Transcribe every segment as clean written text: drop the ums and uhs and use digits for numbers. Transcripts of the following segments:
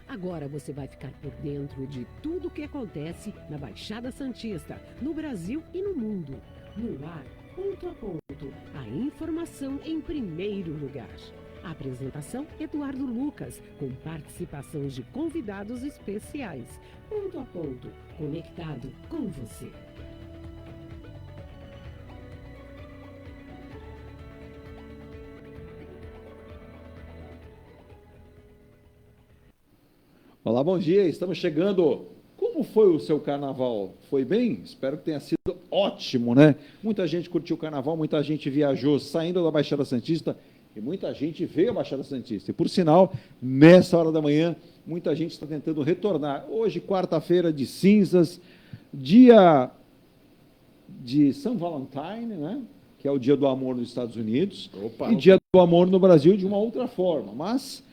Agora você vai ficar por dentro de tudo o que acontece na Baixada Santista, no Brasil e no mundo. No ar, ponto a ponto, a informação em primeiro lugar. A apresentação, Eduardo Lucas, com participação de convidados especiais. Ponto a ponto, conectado com você. Olá, bom dia, estamos chegando. Como foi o seu carnaval? Foi bem? Espero que tenha sido ótimo, né? Muita gente curtiu o carnaval, muita gente viajou saindo da Baixada Santista e muita gente veio à Baixada Santista. E, por sinal, nessa hora da manhã, muita gente está tentando retornar. Hoje, quarta-feira de cinzas, dia de São Valentine, né? Que é o dia do amor nos Estados Unidos. E dia do amor no Brasil de uma outra forma. Mas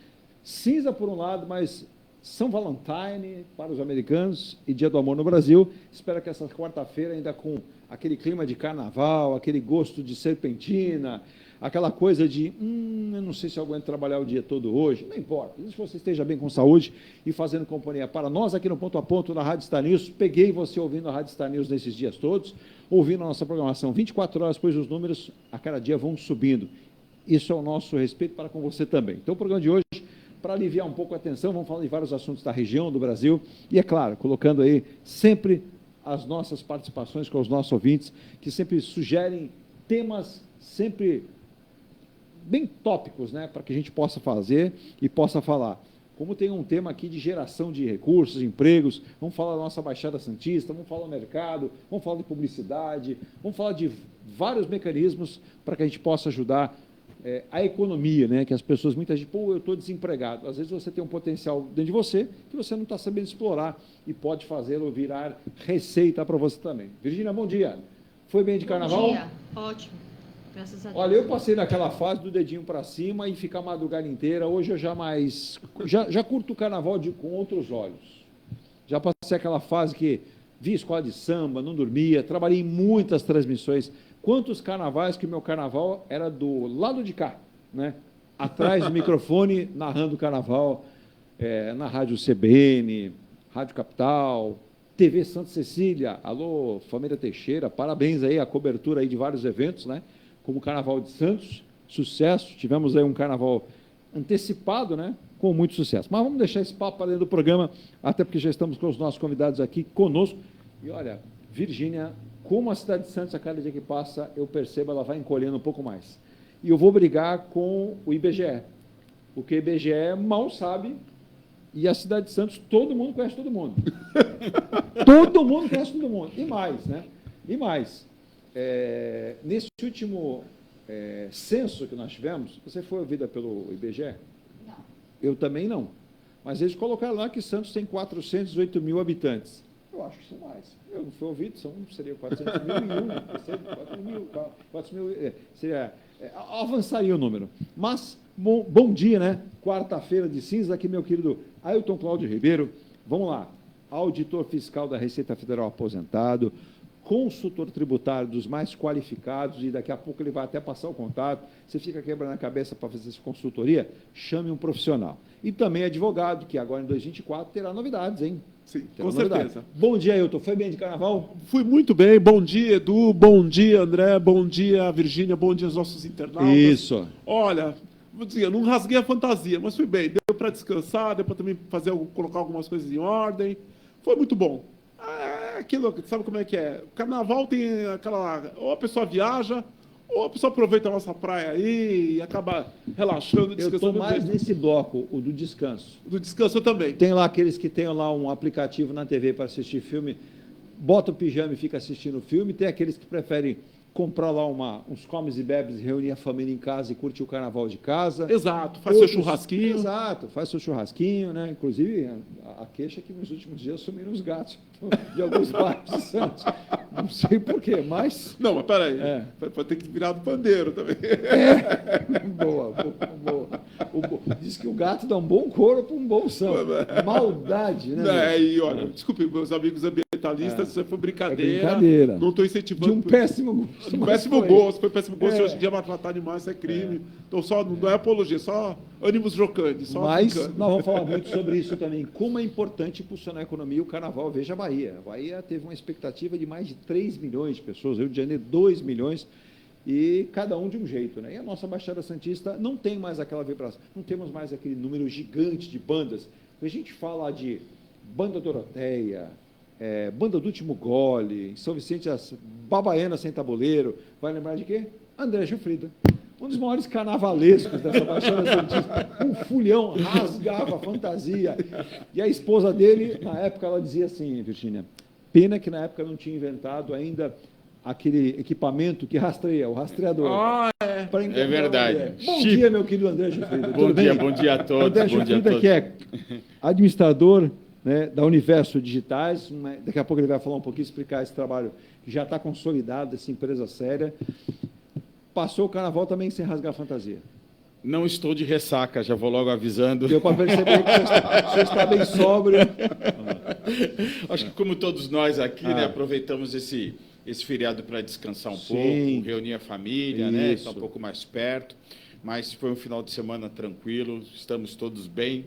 cinza por um lado, mas São Valentine para os americanos e Dia do Amor no Brasil. Espero que essa quarta-feira, ainda com aquele clima de carnaval, aquele gosto de serpentina, aquela coisa de, eu não sei se eu aguento trabalhar o dia todo hoje, não importa, se você esteja bem com saúde e fazendo companhia para nós aqui no Ponto a Ponto, na Rádio Star News. Peguei você ouvindo a Rádio Star News nesses dias todos, ouvindo a nossa programação 24 horas, pois os números a cada dia vão subindo. Isso é o nosso respeito para com você também. Então, o programa de hoje, para aliviar um pouco a tensão, vamos falar de vários assuntos da região, do Brasil, e, é claro, colocando aí sempre as nossas participações com os nossos ouvintes, que sempre sugerem temas sempre bem tópicos, né, para que a gente possa fazer e possa falar. Como tem um tema aqui de geração de recursos, empregos, vamos falar da nossa Baixada Santista, vamos falar do mercado, vamos falar de publicidade, vamos falar de vários mecanismos para que a gente possa ajudar a economia, né? Que as pessoas, muita gente, eu estou desempregado. Às vezes você tem um potencial dentro de você que você não está sabendo explorar e pode fazê-lo virar receita para você também. Virgínia, bom dia. Foi bem de carnaval? Bom dia, ótimo. Graças a Deus. Olha, eu passei naquela fase do dedinho para cima e ficar a madrugada inteira. Hoje eu já curto o carnaval com outros olhos. Já passei aquela fase que vi escola de samba, não dormia, trabalhei em muitas transmissões. Quantos carnavais que o meu carnaval era do lado de cá, né? Atrás do microfone, narrando o carnaval, na Rádio CBN, Rádio Capital, TV Santa Cecília. Alô, família Teixeira, parabéns aí, a cobertura aí de vários eventos, né? Como o Carnaval de Santos, sucesso. Tivemos aí um carnaval antecipado, né? Com muito sucesso. Mas vamos deixar esse papo para dentro do programa, até porque já estamos com os nossos convidados aqui conosco. E olha, Virgínia, como a cidade de Santos, a cada dia que passa, eu percebo, ela vai encolhendo um pouco mais. E eu vou brigar com o IBGE, porque o IBGE mal sabe, e a cidade de Santos, todo mundo conhece todo mundo. Todo mundo conhece todo mundo. E mais, né? E mais. Nesse último censo que nós tivemos, você foi ouvida pelo IBGE? Não. Eu também não. Mas eles colocaram lá que Santos tem 408 mil habitantes. Eu acho que são mais. Eu não fui ouvido, seria 400 mil e um, 4 mil, seria, avançaria o número. Mas, bom dia, né? Quarta-feira de cinza, aqui meu querido Ailton Cláudio Ribeiro. Vamos lá. Auditor fiscal da Receita Federal aposentado, consultor tributário dos mais qualificados, e daqui a pouco ele vai até passar o contato. Você fica quebrando a cabeça para fazer essa consultoria? Chame um profissional. E também advogado, que agora em 2024 terá novidades, hein? Sim, terá com novidades. certeza. Bom dia, Ailton. Foi bem de carnaval? Fui muito bem. Bom dia, Edu. Bom dia, André. Bom dia, Virgínia. Bom dia aos nossos internautas. Isso. Olha, vou dizer, não rasguei a fantasia, mas fui bem. Deu para descansar, deu para também colocar algumas coisas em ordem. Foi muito bom. Aquilo, sabe como é que é? O carnaval tem aquela... Ou a pessoa viaja, ou a pessoa aproveita a nossa praia aí e acaba relaxando, Eu descansando. estou mais nesse bloco, o do descanso. Do descanso eu também. Tem lá aqueles que têm lá um aplicativo na TV para assistir filme, bota o pijama e fica assistindo o filme. Tem aqueles que preferem comprar lá uns comes e bebes, reunir a família em casa e curtir o carnaval de casa. Exato, faz seu churrasquinho. Exato, faz seu churrasquinho, né? Inclusive, a queixa é que nos últimos dias sumiram os gatos de alguns bairros de Santos. Não sei porquê, mas... Não, mas peraí, pode ter que virar do pandeiro também. Boa. Diz que o gato dá um bom couro para um bom samba. Maldade, né? E olha, desculpe, meus amigos ambientalistas, isso foi brincadeira. Brincadeira. Não estou incentivando. De um péssimo gosto. De um péssimo gosto. Foi péssimo gosto. Hoje em dia maltratar animais é crime. Então não é apologia, só ânimos jocantes. Mas nós vamos falar muito sobre isso também. Como é importante impulsionar a economia e o carnaval. Veja a Bahia. A Bahia teve uma expectativa de mais de 3 milhões de pessoas. Rio de Janeiro, 2 milhões. E cada um de um jeito, né? E a nossa Baixada Santista não tem mais aquela vibração, não temos mais aquele número gigante de bandas. A gente fala de Banda Doroteia, Banda do Último Gole, São Vicente, as Babaiana Sem Tabuleiro, vai lembrar de quê? André Gilfrida. Um dos maiores carnavalescos dessa Baixada Santista. Um fulhão, rasgava a fantasia. E a esposa dele, na época, ela dizia assim, Virgínia, pena que na época não tinha inventado ainda aquele equipamento que rastreia, o rastreador. É verdade. Bom dia, meu querido André Gilfrida. Bom dia a todos. André Gilfrida, que é administrador, né, da Universo Digitais. Daqui a pouco ele vai falar um pouquinho, explicar esse trabalho que já está consolidado, essa empresa séria. Passou o carnaval também sem rasgar a fantasia. Não estou de ressaca, já vou logo avisando. Deu para perceber que você está bem sóbrio. Acho que como todos nós aqui, né, aproveitamos esse feriado para descansar um pouco, reunir a família, né, estar um pouco mais perto. Mas foi um final de semana tranquilo, estamos todos bem,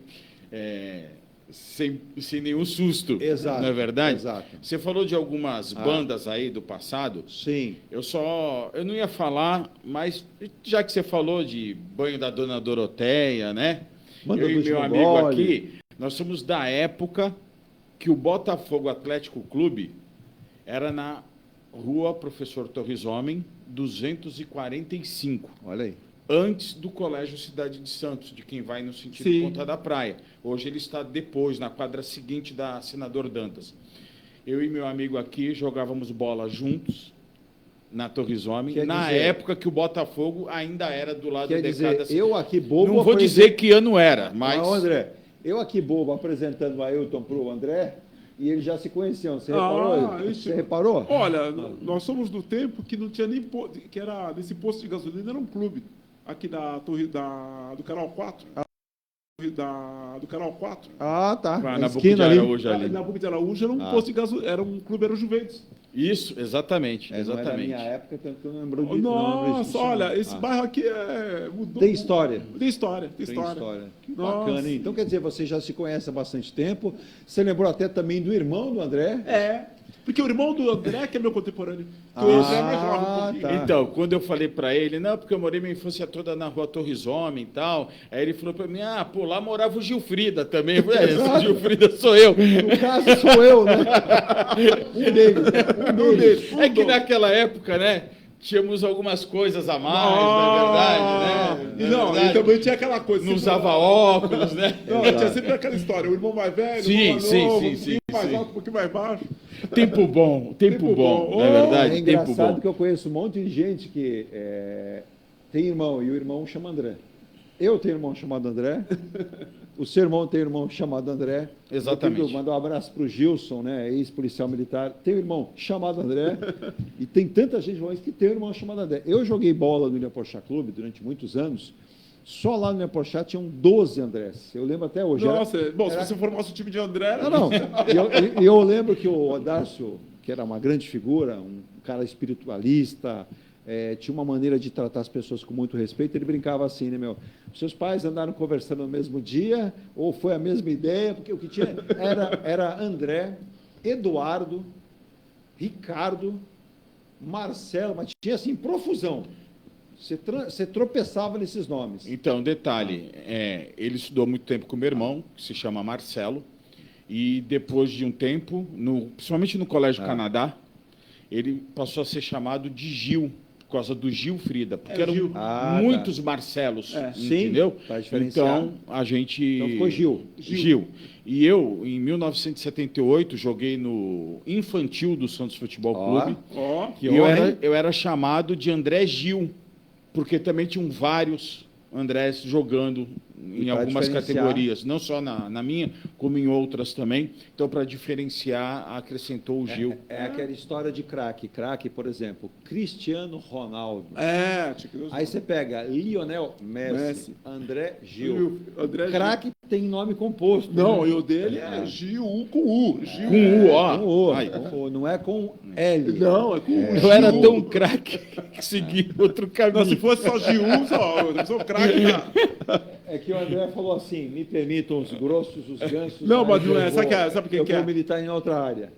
sem nenhum susto. Exato, não é verdade? Exato. Você falou de algumas bandas aí do passado. Sim. Eu não ia falar, mas já que você falou de Banho da Dona Doroteia, né? Banda Eu do e meu Último amigo Gole. aqui, nós somos da época que o Botafogo Atlético Clube era na Rua Professor Torres Homem, 245. Olha aí. Antes do Colégio Cidade de Santos, de quem vai no sentido Sim. Ponta da Praia. Hoje ele está depois, na quadra seguinte da Senador Dantas. Eu e meu amigo aqui jogávamos bola juntos na Torres Homem, Quer na dizer- época que o Botafogo ainda era do lado Quer de dizer, cada... eu aqui bobo... Não vou dizer que ano era, mas... Não, André, eu aqui bobo apresentando o Ailton para o André, e eles já se conheciam. Você reparou? isso. Você reparou? Olha, nós somos do tempo que não tinha nem... que era nesse posto de gasolina, era um clube. Aqui da Torre do Canal 4. Do Canal 4. Ah, tá. Na Boca de Araújo ali. Na Boca de Araújo era um posto de gasolina, era um clube, era o Juventus. Isso, exatamente. Não é da exatamente. minha época, tanto que eu não lembro disso. Nossa, olha, esse bairro aqui mudou. Tem história. Tem história. Tem história. Que Nossa. bacana, hein? Então, quer dizer, você já se conhece há bastante tempo. Você lembrou até também do irmão do André? Porque o irmão do André, que é meu contemporâneo. O André é mais jovem um pouquinho. tá. Então, quando eu falei para ele, não, porque eu morei minha infância toda na Rua Torres Homem e tal, aí ele falou para mim, lá morava o Gilfrida também. Eu falei, esse Gilfrida sou eu. No caso, sou eu, né? Um deles. É que naquela época, né, tínhamos algumas coisas a mais, na verdade, né? E também tinha aquela coisa. Não sempre- usava óculos, né? Não, tinha sempre aquela história. O irmão mais velho, o irmão mais Sim, novo, sim, um pouquinho mais sim. alto, um pouquinho mais baixo. Tempo bom, tempo bom, na verdade, É tempo engraçado bom. que eu conheço um monte de gente que tem irmão, e o irmão chama André. Eu tenho irmão chamado André, o seu irmão tem irmão chamado André. Exatamente. Eu quero mandar um abraço para o Gilson, né, ex-policial militar. Tem um irmão chamado André, e tem tanta gente que tem um irmão chamado André. Eu joguei bola no Ilha Porchá Clube durante muitos anos. Só lá no Ilha Porchá tinham 12 Andrés. Eu lembro até hoje. Nossa, bom, se você formasse o time de André... Não. E eu lembro que o Odácio, que era uma grande figura, um cara espiritualista, tinha uma maneira de tratar as pessoas com muito respeito. Ele brincava assim, né, meu? Seus pais andaram conversando no mesmo dia, ou foi a mesma ideia? Porque o que tinha era André, Eduardo, Ricardo, Marcelo, mas tinha assim, profusão. Você tropeçava nesses nomes. Então, detalhe, ele estudou muito tempo com meu irmão, que se chama Marcelo, e depois de um tempo, principalmente no Colégio Canadá, ele passou a ser chamado de Gil, por causa do Gilfrida, porque eram Gil. muitos Marcelos, Sim, entendeu? pra diferenciar. Então, a gente... Então ficou Gil. Gil. E eu, em 1978, joguei no Infantil do Santos Futebol Clube, Ó, e eu era chamado de André Gil, porque também tinham vários Andrés jogando E em pra algumas diferenciar- categorias, não só na minha, como em outras também. Então, para diferenciar, acrescentou o Gil. É aquela história de craque. Craque, por exemplo, Cristiano Ronaldo. Tinha que Aí você pega Lionel Messi, André Gil. André Gil. Craque tem nome composto. Não, né? e o dele é Gil, U com U. Gil. Com U, ó. Com O, Ai. com O, não é com L. Não, é com U. Eu era Gil. tão craque que segui outro caminho. Não, se fosse só Gil, eu sou craque. É que o André falou assim, me permitam os grossos, os gansos. Não, mas não eu é. Sabe o que eu que é? vou militar em outra área.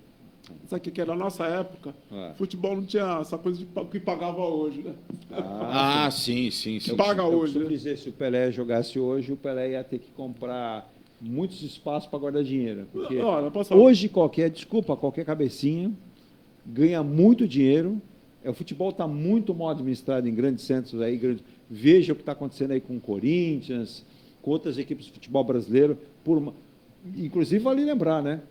Sabe o que era? Na nossa época, É. futebol não tinha essa coisa de que pagava hoje, né? Ah, sim. Paga Eu hoje, costumo né? dizer, se o Pelé jogasse hoje, o Pelé ia ter que comprar muitos espaços para guardar dinheiro. Porque Não posso- hoje qualquer cabecinha ganha muito dinheiro. O futebol está muito mal administrado em grandes centros aí. Veja o que está acontecendo aí com o Corinthians, com outras equipes de futebol brasileiro. Inclusive, vale lembrar, né?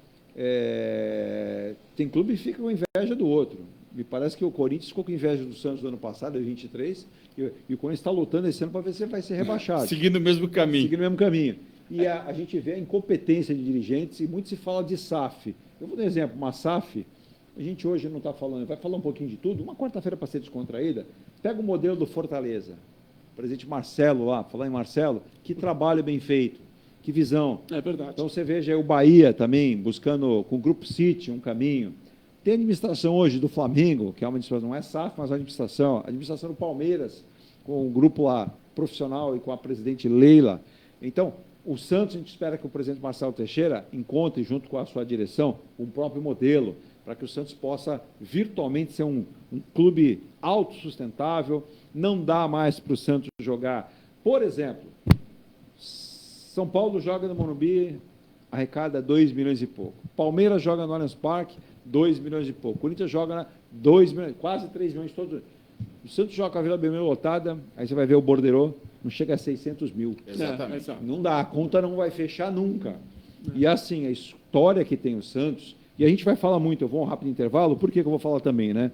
Tem clube que fica com inveja do outro. Me parece que o Corinthians ficou com inveja do Santos do ano passado, em 23, e o Corinthians está lutando esse ano para ver se vai ser rebaixado. Seguindo o mesmo caminho. Seguindo o mesmo caminho. E a gente vê a incompetência de dirigentes e muito se fala de SAF. Eu vou dar um exemplo, uma SAF, a gente hoje não está falando, vai falar um pouquinho de tudo, uma quarta-feira para ser descontraída, pega o modelo do Fortaleza, o presidente Marcelo lá, falar em Marcelo, que trabalho bem feito, que visão. É verdade. Então você veja aí o Bahia também, buscando com o Grupo City um caminho. Tem a administração hoje do Flamengo, que é uma administração, não é SAF, mas a administração do Palmeiras, com o grupo lá profissional e com a presidente Leila. Então, o Santos, a gente espera que o presidente Marcelo Teixeira encontre, junto com a sua direção, um próprio modelo, para que o Santos possa virtualmente ser um clube autossustentável. Não dá mais para o Santos jogar. Por exemplo, São Paulo joga no Morumbi, arrecada 2 milhões e pouco. Palmeiras joga no Allianz Parque, 2 milhões e pouco. Corinthians joga 2 milhões, quase 3 milhões todos. O Santos joga com a Vila Belmiro lotada, aí você vai ver o Bordeiro, não chega a 600 mil. Exatamente. Exato. Não dá, a conta não vai fechar nunca. E assim, a história que tem o Santos, e a gente vai falar muito, eu vou um rápido intervalo, por que eu vou falar também, né?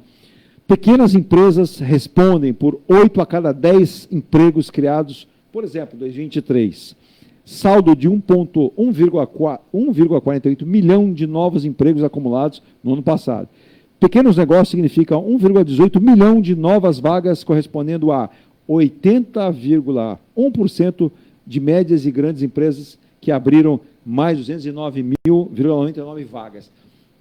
Pequenas empresas respondem por 8 a cada 10 empregos criados, por exemplo, 2023. Saldo de 1,48 milhão de novos empregos acumulados no ano passado. Pequenos negócios significa 1,18 milhão de novas vagas, correspondendo a 80,1% de médias e grandes empresas que abriram mais 209.099 vagas.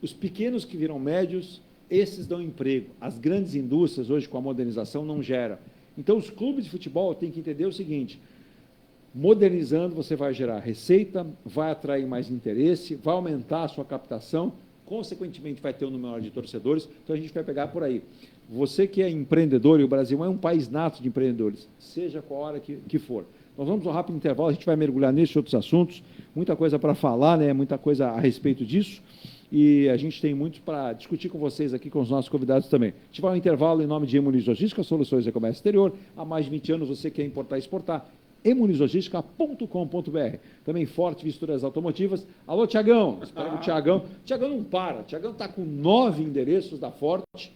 Os pequenos que viram médios, esses dão emprego. As grandes indústrias, hoje, com a modernização, não geram. Então, os clubes de futebol têm que entender o seguinte: modernizando, você vai gerar receita, vai atrair mais interesse, vai aumentar a sua captação, consequentemente vai ter um número maior de torcedores, então a gente vai pegar por aí. Você que é empreendedor, e o Brasil é um país nato de empreendedores, seja qual hora que for. Nós vamos a um rápido intervalo, a gente vai mergulhar nesses outros assuntos, muita coisa para falar, né? Muita coisa a respeito disso, e a gente tem muito para discutir com vocês aqui, com os nossos convidados também. A gente vai ao intervalo em nome de Emuniz Logística, soluções de comércio exterior. Há mais de 20 anos você quer importar e exportar, emunizlogistica.com.br. Também Forte Visturas Automotivas. Alô, Tiagão. Espera o Tiagão. Tiagão não para. Tiagão está com 9 endereços da Forte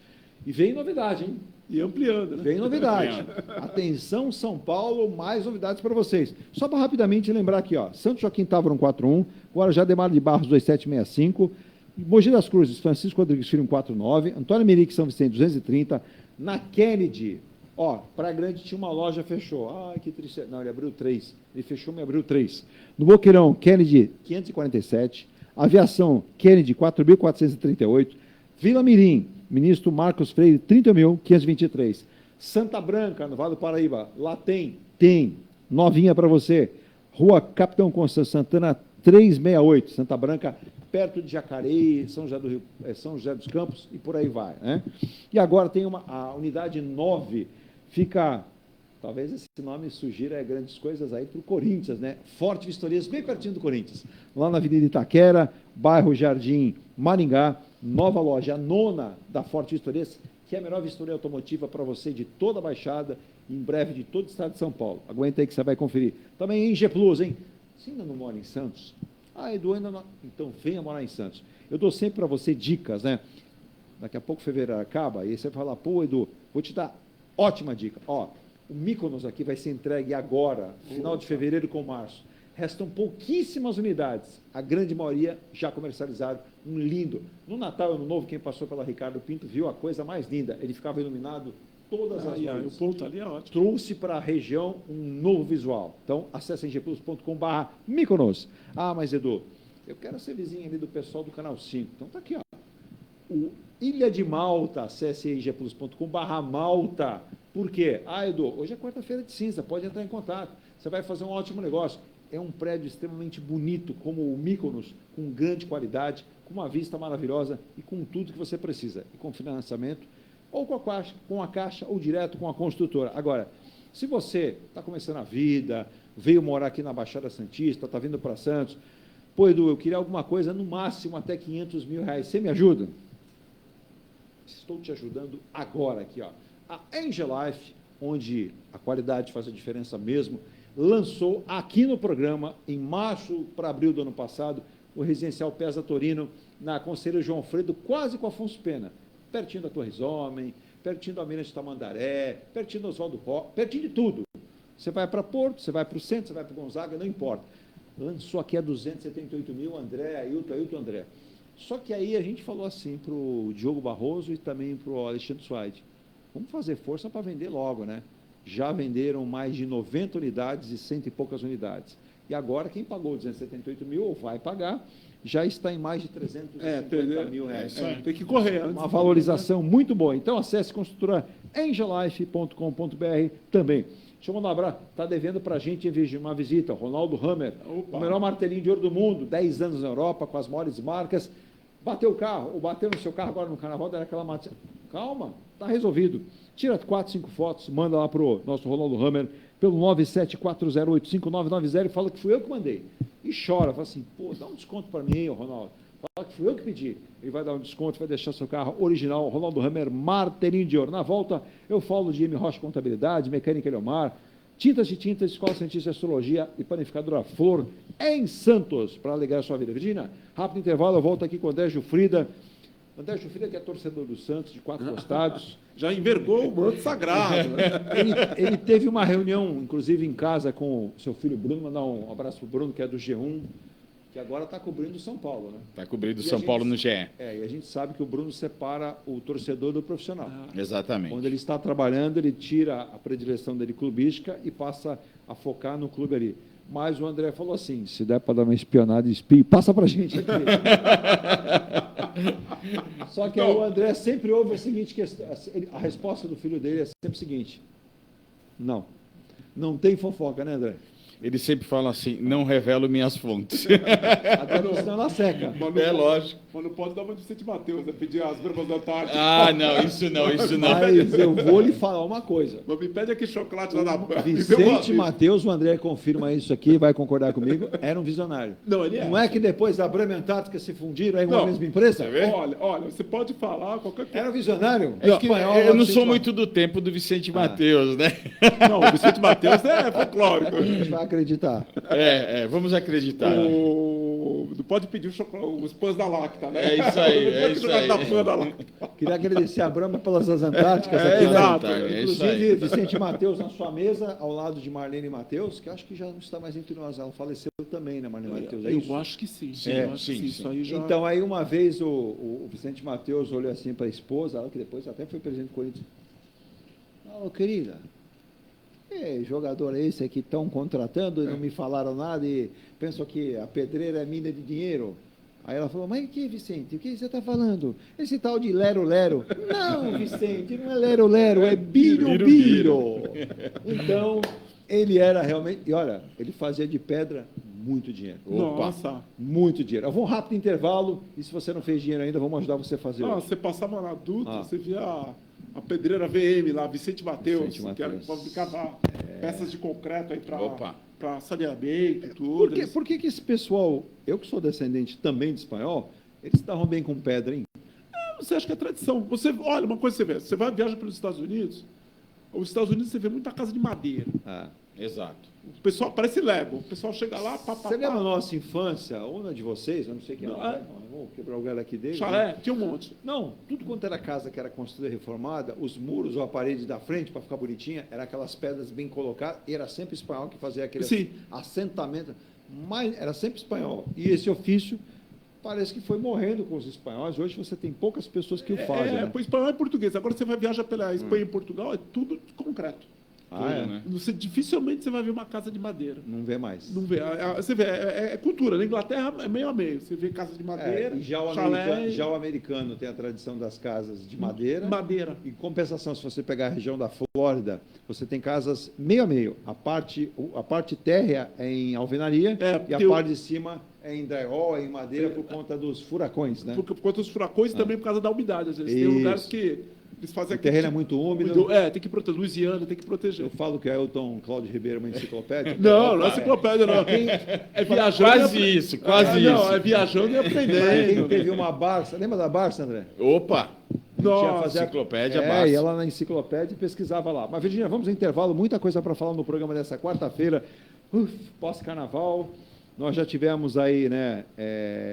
e vem novidade, hein? E ampliando, né? Vem novidade. Atenção, São Paulo, mais novidades para vocês. Só para rapidamente lembrar aqui, ó. Santo Joaquim Távora 141, Guarujá Demar de Barros 2765, Mogi das Cruzes, Francisco Rodrigues Filho 149, Antônio Merique São Vicente 230, na Kennedy, ó, Praia Grande tinha uma loja, fechou. Ai, que triste. Não, ele abriu 3. Ele fechou, me abriu 3. No Boqueirão, Kennedy 547, Aviação, Kennedy 4.438, Vila Mirim, Ministro Marcos Freire 30.523, Santa Branca, no Vale do Paraíba, lá tem, novinha para você, Rua Capitão Constâncio Santana 368, Santa Branca, perto de Jacareí, São José dos Campos, e por aí vai, né? E agora tem a unidade 9, fica, talvez esse nome sugira grandes coisas aí para o Corinthians, né? Forte Vistorias, bem pertinho do Corinthians, lá na Avenida Itaquera, bairro Jardim Maringá, nova loja, a 9ª da Forte Vistorias, que é a melhor vistoria automotiva para você de toda a Baixada, em breve de todo o estado de São Paulo. Aguenta aí que você vai conferir. Também em G Plus, hein? Você ainda não mora em Santos? Ah, Edu, ainda não. Então venha morar em Santos. Eu dou sempre para você dicas, né? Daqui a pouco fevereiro acaba, e aí você vai falar, pô, Edu, vou te dar ótima dica. Ó, O Mykonos aqui vai ser entregue agora, final de fevereiro com março. Restam pouquíssimas unidades, a grande maioria já comercializado, um lindo. No Natal, Ano Novo, quem passou pela Ricardo Pinto viu a coisa mais linda, ele ficava iluminado todas as noites. O ponto ali é ótimo. Trouxe para a região um novo visual. Então, acesse ngplus.com/Mykonos. Ah, mas Edu, eu quero ser vizinho ali do pessoal do Canal 5. Então tá aqui, ó. O Ilha de Malta, acesse ngplus.com/Malta. Por quê? Ah, Edu, hoje é quarta-feira de cinza, pode entrar em contato. Você vai fazer um ótimo negócio. É um prédio extremamente bonito, como o Mykonos, com grande qualidade, com uma vista maravilhosa e com tudo que você precisa. E com financiamento, ou com a Caixa, ou direto com a construtora. Agora, se você está começando a vida, veio morar aqui na Baixada Santista, está vindo para Santos, pô, Edu, eu queria alguma coisa, no máximo até R$500 mil. Você me ajuda? Estou te ajudando agora aqui, ó. A Life, onde a qualidade faz a diferença mesmo, lançou aqui no programa, em março para abril do ano passado, o residencial Pesa Torino, na Conselheiro João Alfredo, quase com Afonso Pena, pertinho da Torres Homem, pertinho do Almirante Tamandaré, pertinho do Oswaldo Roque, pertinho de tudo. Você vai para Porto, você vai para o centro, você vai para Gonzaga, não importa. Lançou aqui a 278 mil, André, Ailton, André. Só que aí a gente falou assim para o Diogo Barroso e também para o Alexandre Suaide, vamos fazer força para vender logo, né? Já venderam mais de 90 unidades e 100 e poucas unidades. E agora, quem pagou 278 mil, ou vai pagar, já está em mais de 350 mil reais. Tem que correr. Uma valorização muito boa. Então, acesse construtoraangelife.com.br também. Deixa eu mandar um abraço. Está devendo para a gente uma visita. Ronaldo Hammer, o melhor martelinho de ouro do mundo, 10 anos na Europa, com as maiores marcas. Bateu o carro, ou bateu no seu carro agora no carnaval, daquela aquela matéria. Calma, está resolvido. Tira 4, 5 fotos, manda lá para o nosso Ronaldo Hammer, pelo 974085990 e fala que fui eu que mandei. E chora, fala assim, pô, dá um desconto para mim, Ronaldo. Fala que fui eu que pedi. Ele vai dar um desconto, vai deixar seu carro original, Ronaldo Hammer, martelinho de ouro. Na volta, eu falo de M. Rocha Contabilidade, Mecânica Eliomar, Tintas de Tintas, Escola Cientista de Astrologia e Panificadora Flor, em Santos, para alegrar a sua vida. Virginia, rápido intervalo, eu volto aqui com o André Gilfrida. André Gilfrida, que é torcedor do Santos, de 4 costados. Já envergou o manto sagrado. Ele teve uma reunião, inclusive, em casa com o seu filho Bruno, mandar um abraço para o Bruno, que é do G1, que agora está cobrindo São Paulo, né? Está cobrindo São Paulo no GE. E a gente sabe que o Bruno separa o torcedor do profissional. Exatamente. Quando ele está trabalhando, ele tira a predileção dele clubística e passa a focar no clube ali. Mas o André falou assim, se der para dar uma espionada, espie, passa para a gente aqui. Só que aí o André sempre ouve a seguinte questão, a resposta do filho dele é sempre o seguinte, não tem fofoca, né, André? Ele sempre fala assim, não revelo minhas fontes. Até senão ela seca. Lógico. Mas não pode dar uma de Vicente Mateus, né? Pedir as barbas da tarde. Ah, não, isso não. Mas eu vou lhe falar uma coisa. Mas me pede aqui chocolate lá na Vicente Mateus, o André confirma isso aqui, vai concordar comigo, era um visionário. Não, ele é. Não é que depois a Brahma e a Antártica se fundiram aí uma mesma empresa? Olha, você pode falar qualquer coisa. Era um visionário? Eu não sou muito do tempo do Vicente Mateus, né? Não, o Vicente Mateus é folclórico. A gente vai acreditar. Vamos acreditar. Não pode pedir os pães da Lacta, né? É isso aí, Queria agradecer a Brahma pelas Antárticas aqui, exato. né? Inclusive, Vicente Mateus na sua mesa, ao lado de Marlene Mateus, que acho que já não está mais entre nós. Ela faleceu também, né, Marlene Mateus? É isso? Eu acho que sim. Sim. Aí já... Então, aí uma vez o Vicente Mateus olhou assim para a esposa, ela que depois até foi presidente do Corinthians. Ô, querida, jogador é esse que estão contratando e não me falaram nada e pensam que a pedreira é mina de dinheiro. Aí ela falou, mas que, Vicente, o que você está falando? Esse tal de lero-lero. Não, Vicente, não é lero-lero, é biro-biro. Então, ele era realmente... E olha, ele fazia de pedra muito dinheiro. Nossa! Muito dinheiro. Eu vou um rápido intervalo e se você não fez dinheiro ainda, vamos ajudar você a fazer. Você passava na Dutra, você via a pedreira VM lá, Vicente Mateus, que era fabricava peças de concreto aí para saneamento e tudo. Por que esse pessoal, eu que sou descendente também de espanhol, eles estavam bem com pedra, hein? Você acha que é tradição. Olha, uma coisa você vê, você vai viajar pelos Estados Unidos, Os Estados Unidos você vê muita casa de madeira. Exato. O pessoal parece Lego. O pessoal chega lá, Você lembra a nossa infância, uma de vocês, eu não sei quem é, vou quebrar o galho aqui dele. Chalé, né? tinha um monte. Não, tudo quanto era casa que era construída e reformada, os muros ou a parede da frente, para ficar bonitinha, eram aquelas pedras bem colocadas, e era sempre espanhol que fazia aquele Sim. assentamento, mas era sempre espanhol. E esse ofício parece que foi morrendo com os espanhóis. Hoje você tem poucas pessoas que o fazem. Né? Pois espanhol é português. Agora você vai viajar pela Espanha e Portugal, é tudo de concreto. Né? Dificilmente você vai ver uma casa de madeira. Não vê mais. Não vê. Você vê, é cultura. Na Inglaterra é meio a meio. Você vê casa de madeira, E já o americano tem a tradição das casas de madeira. Madeira. Em compensação, se você pegar a região da Flórida, você tem casas meio a meio. A parte térrea é em alvenaria e a parte de cima é em drywall, é em madeira, por conta dos furacões, né? Por conta dos furacões e também por causa da umidade. Às vezes. Tem lugares que eles fazem o terreno é muito úmido. Tem que proteger. Louisiana tem que proteger. Eu falo que é Elton Cláudio Ribeiro uma enciclopédia. Não é enciclopédia, não. É viajando. Quase isso. Não, é viajando e aprendendo. Quem teve uma Barça, lembra da Barça, André? Opa! Nossa, enciclopédia Barça. E ela na enciclopédia pesquisava lá. Mas, Virginia, vamos ao intervalo. Muita coisa para falar no programa dessa quarta-feira. Pós-carnaval. Nós já tivemos aí, né,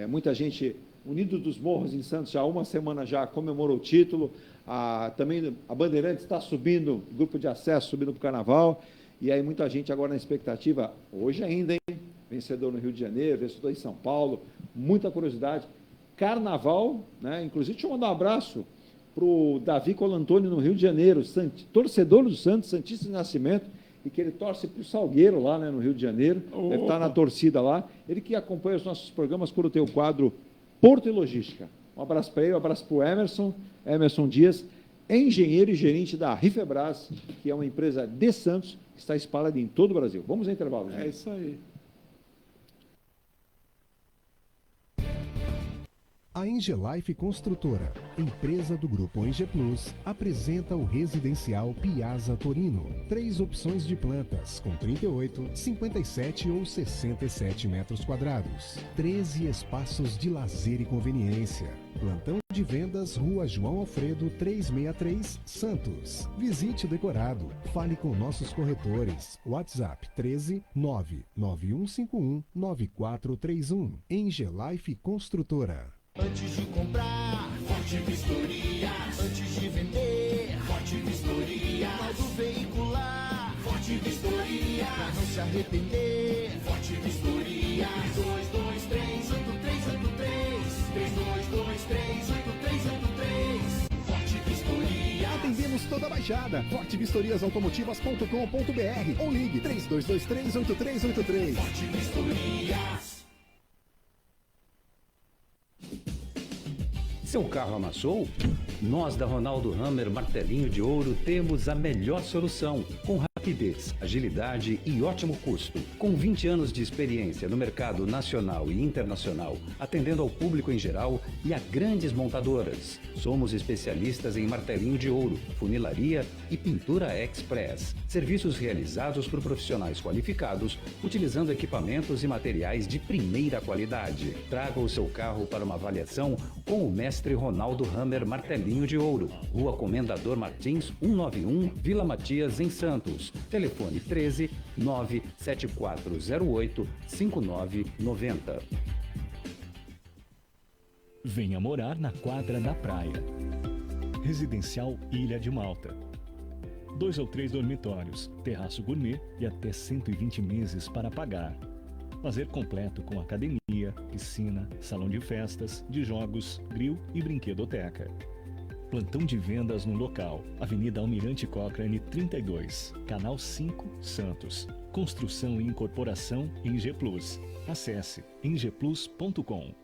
muita gente Unido dos Morros em Santos, já há uma semana já comemorou o título. Também a Bandeirantes está subindo, grupo de acesso subindo para o Carnaval. E aí muita gente agora na expectativa, hoje ainda, hein? Vencedor no Rio de Janeiro, vencedor em São Paulo, muita curiosidade. Carnaval, né? Inclusive, deixa eu mandar um abraço para o Davi Colantoni no Rio de Janeiro, torcedor do Santos, Santista de Nascimento, e que ele torce para o Salgueiro lá, né, no Rio de Janeiro. Deve estar na torcida lá. Ele que acompanha os nossos programas por o teu quadro Porto e Logística. Um abraço para ele, um abraço para o Emerson Dias, engenheiro e gerente da Rifebras, que é uma empresa de Santos, que está espalhada em todo o Brasil. Vamos ao intervalo. Gente. É isso aí. A Engelife Construtora, empresa do Grupo Enge Plus, apresenta o residencial Piazza Torino. 3 opções de plantas, com 38, 57 ou 67 metros quadrados. 13 espaços de lazer e conveniência. Plantão de vendas, Rua João Alfredo, 363, Santos. Visite o decorado. Fale com nossos corretores. WhatsApp 13 99151 9431. Engelife Construtora. Antes de comprar, Forte Vistoria. Antes de vender, Forte Vistoria. Modo veicular, Forte Vistoria. Pra não se arrepender, Forte Vistoria. 3223 8383 3223 8383 Forte Vistoria. Atendemos toda a Baixada. fortevistoriasautomotivas.com.br ou ligue 3223-8383. Forte Vistoria. Seu carro amassou? Nós da Ronaldo Hammer Martelinho de Ouro temos a melhor solução, com rapidez, agilidade e ótimo custo. Com 20 anos de experiência no mercado nacional e internacional, atendendo ao público em geral e a grandes montadoras. Somos especialistas em martelinho de ouro, funilaria e pintura express. Serviços realizados por profissionais qualificados, utilizando equipamentos e materiais de primeira qualidade. Traga o seu carro para uma avaliação com o mestre Ronaldo Hammer Martelinho de Ouro. Rua Comendador Martins, 191, Vila Matias, em Santos. Telefone 13 97408 5990. Venha morar na quadra da praia. Residencial Ilha de Malta. 2 ou 3 dormitórios, terraço gourmet e até 120 meses para pagar. Lazer completo com academia, piscina, salão de festas, de jogos, grill e brinquedoteca. Plantão de vendas no local, Avenida Almirante Cochrane 32, Canal 5, Santos. Construção e incorporação Enge Plus. Acesse engeplus.com.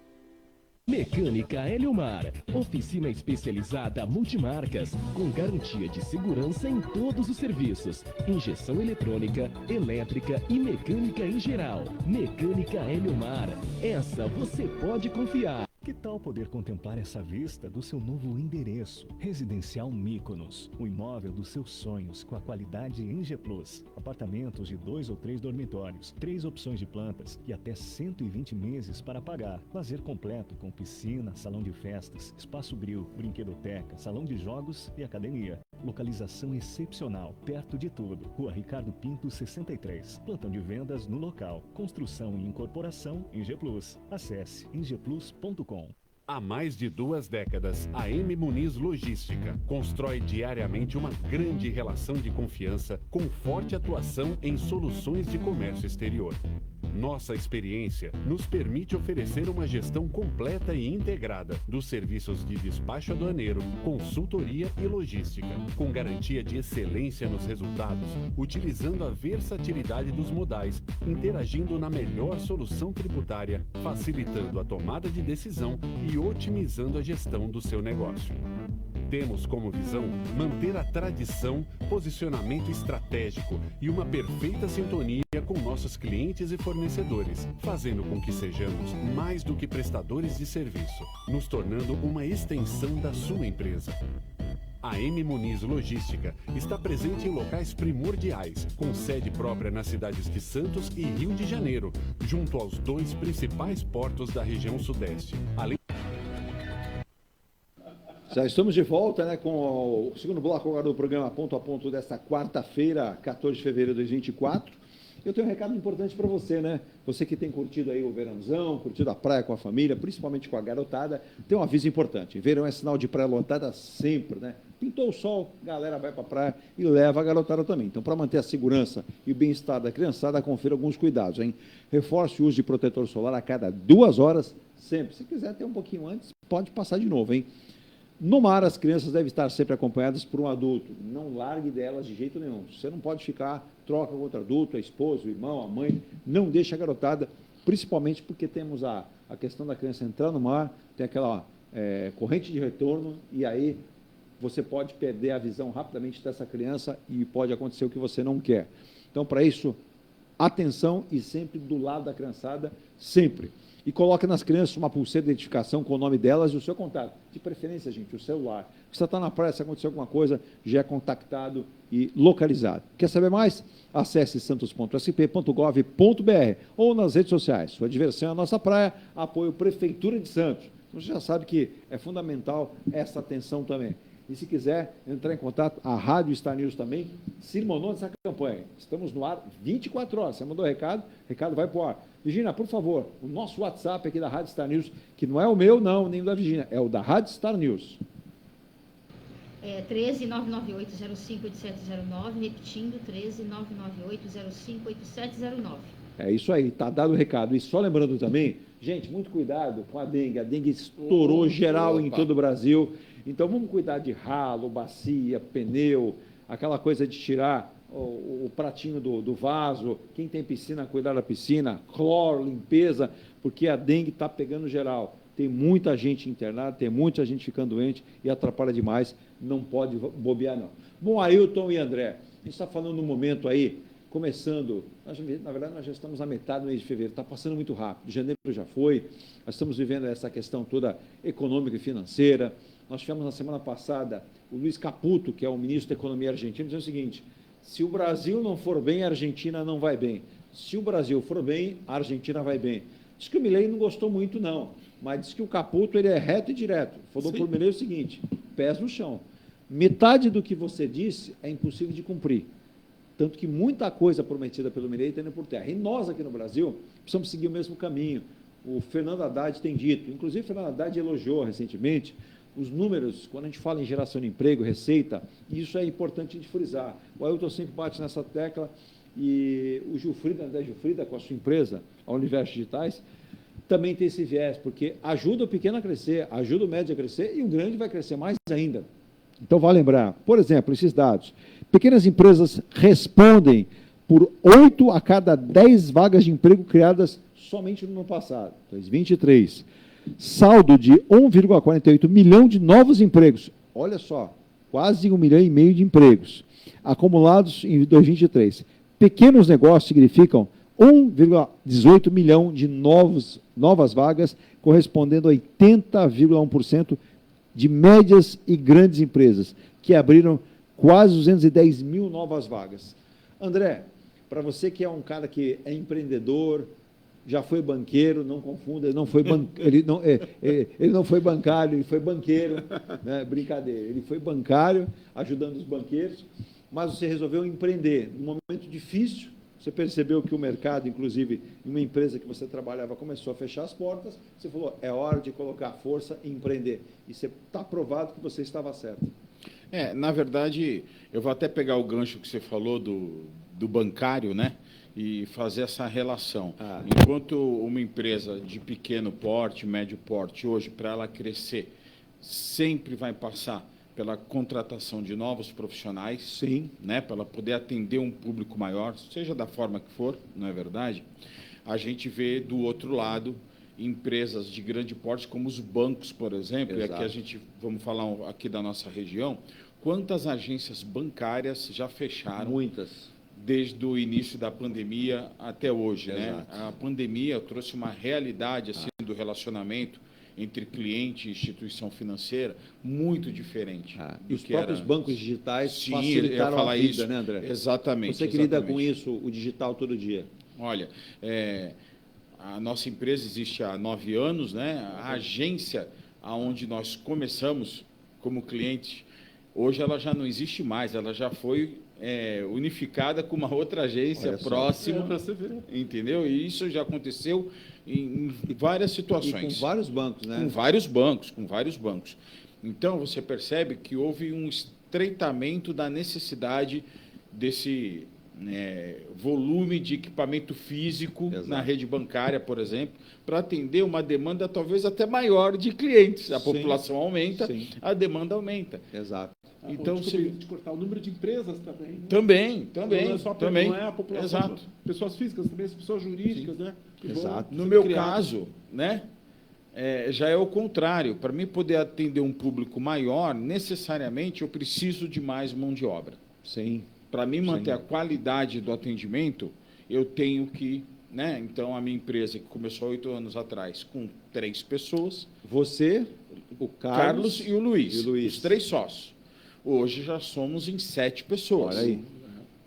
Mecânica Eliomar, oficina especializada multimarcas, com garantia de segurança em todos os serviços, injeção eletrônica, elétrica e mecânica em geral. Mecânica Eliomar, essa você pode confiar. Que tal poder contemplar essa vista do seu novo endereço? Residencial Mykonos, o imóvel dos seus sonhos com a qualidade ENGE Plus. Apartamentos de 2 ou 3 dormitórios, 3 opções de plantas e até 120 meses para pagar. Lazer completo com piscina, salão de festas, espaço grill, brinquedoteca, salão de jogos e academia. Localização excepcional, perto de tudo. Rua Ricardo Pinto, 63. Plantão de vendas no local. Construção e incorporação ENGE Plus. Acesse engeplus.com. Há mais de 2 décadas, a M Muniz Logística constrói diariamente uma grande relação de confiança com forte atuação em soluções de comércio exterior. Nossa experiência nos permite oferecer uma gestão completa e integrada dos serviços de despacho aduaneiro, consultoria e logística, com garantia de excelência nos resultados, utilizando a versatilidade dos modais, interagindo na melhor solução tributária, facilitando a tomada de decisão e otimizando a gestão do seu negócio. Temos como visão manter a tradição, posicionamento estratégico e uma perfeita sintonia com nossos clientes e fornecedores, fazendo com que sejamos mais do que prestadores de serviço, nos tornando uma extensão da sua empresa. A M Muniz Logística está presente em locais primordiais, com sede própria nas cidades de Santos e Rio de Janeiro, junto aos 2 principais portos da região sudeste. Além Já estamos de volta, né, com o segundo bloco agora do programa Ponto a Ponto desta quarta-feira, 14 de fevereiro de 2024. Eu tenho um recado importante para você, né? Você que tem curtido aí o verãozão, curtido a praia com a família, principalmente com a garotada, tem um aviso importante. Verão é sinal de praia lotada sempre, né? Pintou o sol, a galera vai para a praia e leva a garotada também. Então, para manter a segurança e o bem-estar da criançada, confira alguns cuidados, hein? Reforce o uso de protetor solar a cada 2 horas, sempre. Se quiser ter um pouquinho antes, pode passar de novo, hein? No mar, as crianças devem estar sempre acompanhadas por um adulto. Não largue delas de jeito nenhum. Você não pode ficar, troca com outro adulto, a esposa, o irmão, a mãe. Não deixe a garotada, principalmente porque temos a questão da criança entrar no mar, tem aquela corrente de retorno, e aí você pode perder a visão rapidamente dessa criança e pode acontecer o que você não quer. Então, para isso, atenção e sempre do lado da criançada, sempre. E coloque nas crianças uma pulseira de identificação com o nome delas e o seu contato. De preferência, gente, o celular. Se você está na praia, se acontecer alguma coisa, já é contactado e localizado. Quer saber mais? Acesse santos.sp.gov.br ou nas redes sociais. Sua diversão é a nossa praia, apoio Prefeitura de Santos. Você já sabe que é fundamental essa atenção também. E se quiser entrar em contato, a Rádio Star News também se irmanou nessa campanha. Estamos no ar 24 horas. Você mandou recado vai para o ar. Virgínia, por favor, o nosso WhatsApp aqui da Rádio Star News, que não é o meu, não, nem o da Virgínia, é o da Rádio Star News. 13998058709, repetindo, 13998058709. É isso aí, tá dado o recado. E só lembrando também, gente, muito cuidado com a dengue. A dengue estourou geral em todo o Brasil. Então, vamos cuidar de ralo, bacia, pneu, aquela coisa de tirar o pratinho do vaso. Quem tem piscina, cuidar da piscina, cloro, limpeza, porque a dengue está pegando geral. Tem muita gente internada, tem muita gente ficando doente e atrapalha demais. Não pode bobear, não. Bom, Ailton e André, a gente está falando num momento aí, começando, na verdade, nós já estamos na metade do mês de fevereiro, está passando muito rápido. Janeiro já foi, nós estamos vivendo essa questão toda econômica e financeira. Nós tivemos na semana passada o Luiz Caputo, que é o ministro da Economia argentino, dizendo o seguinte: se o Brasil não for bem, a Argentina não vai bem. Se o Brasil for bem, a Argentina vai bem. Diz que o Milei não gostou muito, não, mas diz que o Caputo ele é reto e direto. Falou para o Milei o seguinte: pés no chão. Metade do que você disse é impossível de cumprir. Tanto que muita coisa prometida pelo Milei está indo por terra. E nós, aqui no Brasil, precisamos seguir o mesmo caminho. O Fernando Haddad tem dito, inclusive o Fernando Haddad elogiou recentemente os números, quando a gente fala em geração de emprego, receita, isso é importante de frisar. O Ailton sempre bate nessa tecla, e o Gilfrida, André Gilfrida, com a sua empresa, a Universo Digitais, também tem esse viés, porque ajuda o pequeno a crescer, ajuda o médio a crescer, e o grande vai crescer mais ainda. Então, vale lembrar, por exemplo, esses dados. Pequenas empresas respondem por 8 a cada 10 vagas de emprego criadas somente no ano passado, 2023. Saldo de 1,48 milhão de novos empregos. Olha só, quase 1,5 milhão de empregos acumulados em 2023. Pequenos negócios significam 1,18 milhão de novos novas vagas, correspondendo a 80,1% de médias e grandes empresas, que abriram quase 210 mil novas vagas. André, para você que é um cara que é empreendedor, já foi banqueiro, não confunda, ele não foi bancário, ele foi banqueiro, né? Brincadeira, ele foi bancário, ajudando os banqueiros, mas você resolveu empreender. Num momento difícil, você percebeu que o mercado, inclusive, em uma empresa que você trabalhava, começou a fechar as portas, você falou, é hora de colocar força e empreender. E você está provado que você estava certo. Na verdade, eu vou até pegar o gancho que você falou do bancário, né? E fazer essa relação. Enquanto uma empresa de pequeno porte, médio porte, hoje, para ela crescer, sempre vai passar pela contratação de novos profissionais, sim, né, para ela poder atender um público maior, seja da forma que for, não é verdade? A gente vê do outro lado empresas de grande porte, como os bancos, por exemplo, exato, e aqui vamos falar aqui da nossa região, quantas agências bancárias já fecharam? Muitas. Desde o início da pandemia até hoje, exato, né? A pandemia trouxe uma realidade assim, do relacionamento entre cliente e instituição financeira muito diferente. E os próprios bancos digitais sim, facilitaram a vida, isso, né, André? Exatamente. Você que lida com isso, o digital todo dia. Olha, a nossa empresa existe há 9 anos, né? A agência aonde nós começamos como cliente, hoje ela já não existe mais, ela já foi unificada com uma outra agência próxima, entendeu? E isso já aconteceu em várias situações. E com vários bancos, né? Com vários bancos. Então, você percebe que houve um estreitamento da necessidade desse volume de equipamento físico na rede bancária, por exemplo, para atender uma demanda talvez até maior de clientes. A população aumenta, a demanda aumenta. Exato. Então, de cortar o número de empresas também. Né? Também. Não é a população. Exato. Pessoas físicas também, as pessoas jurídicas, né? Exato. No meu caso, né? Já é o contrário. Para mim poder atender um público maior, necessariamente eu preciso de mais mão de obra. Sim. Para mim manter a qualidade do atendimento, eu tenho que, né? Então a minha empresa que começou 8 anos atrás com 3 pessoas, você, o Carlos e o Luiz, os 3 sócios. Hoje já somos em 7 pessoas. Olha aí.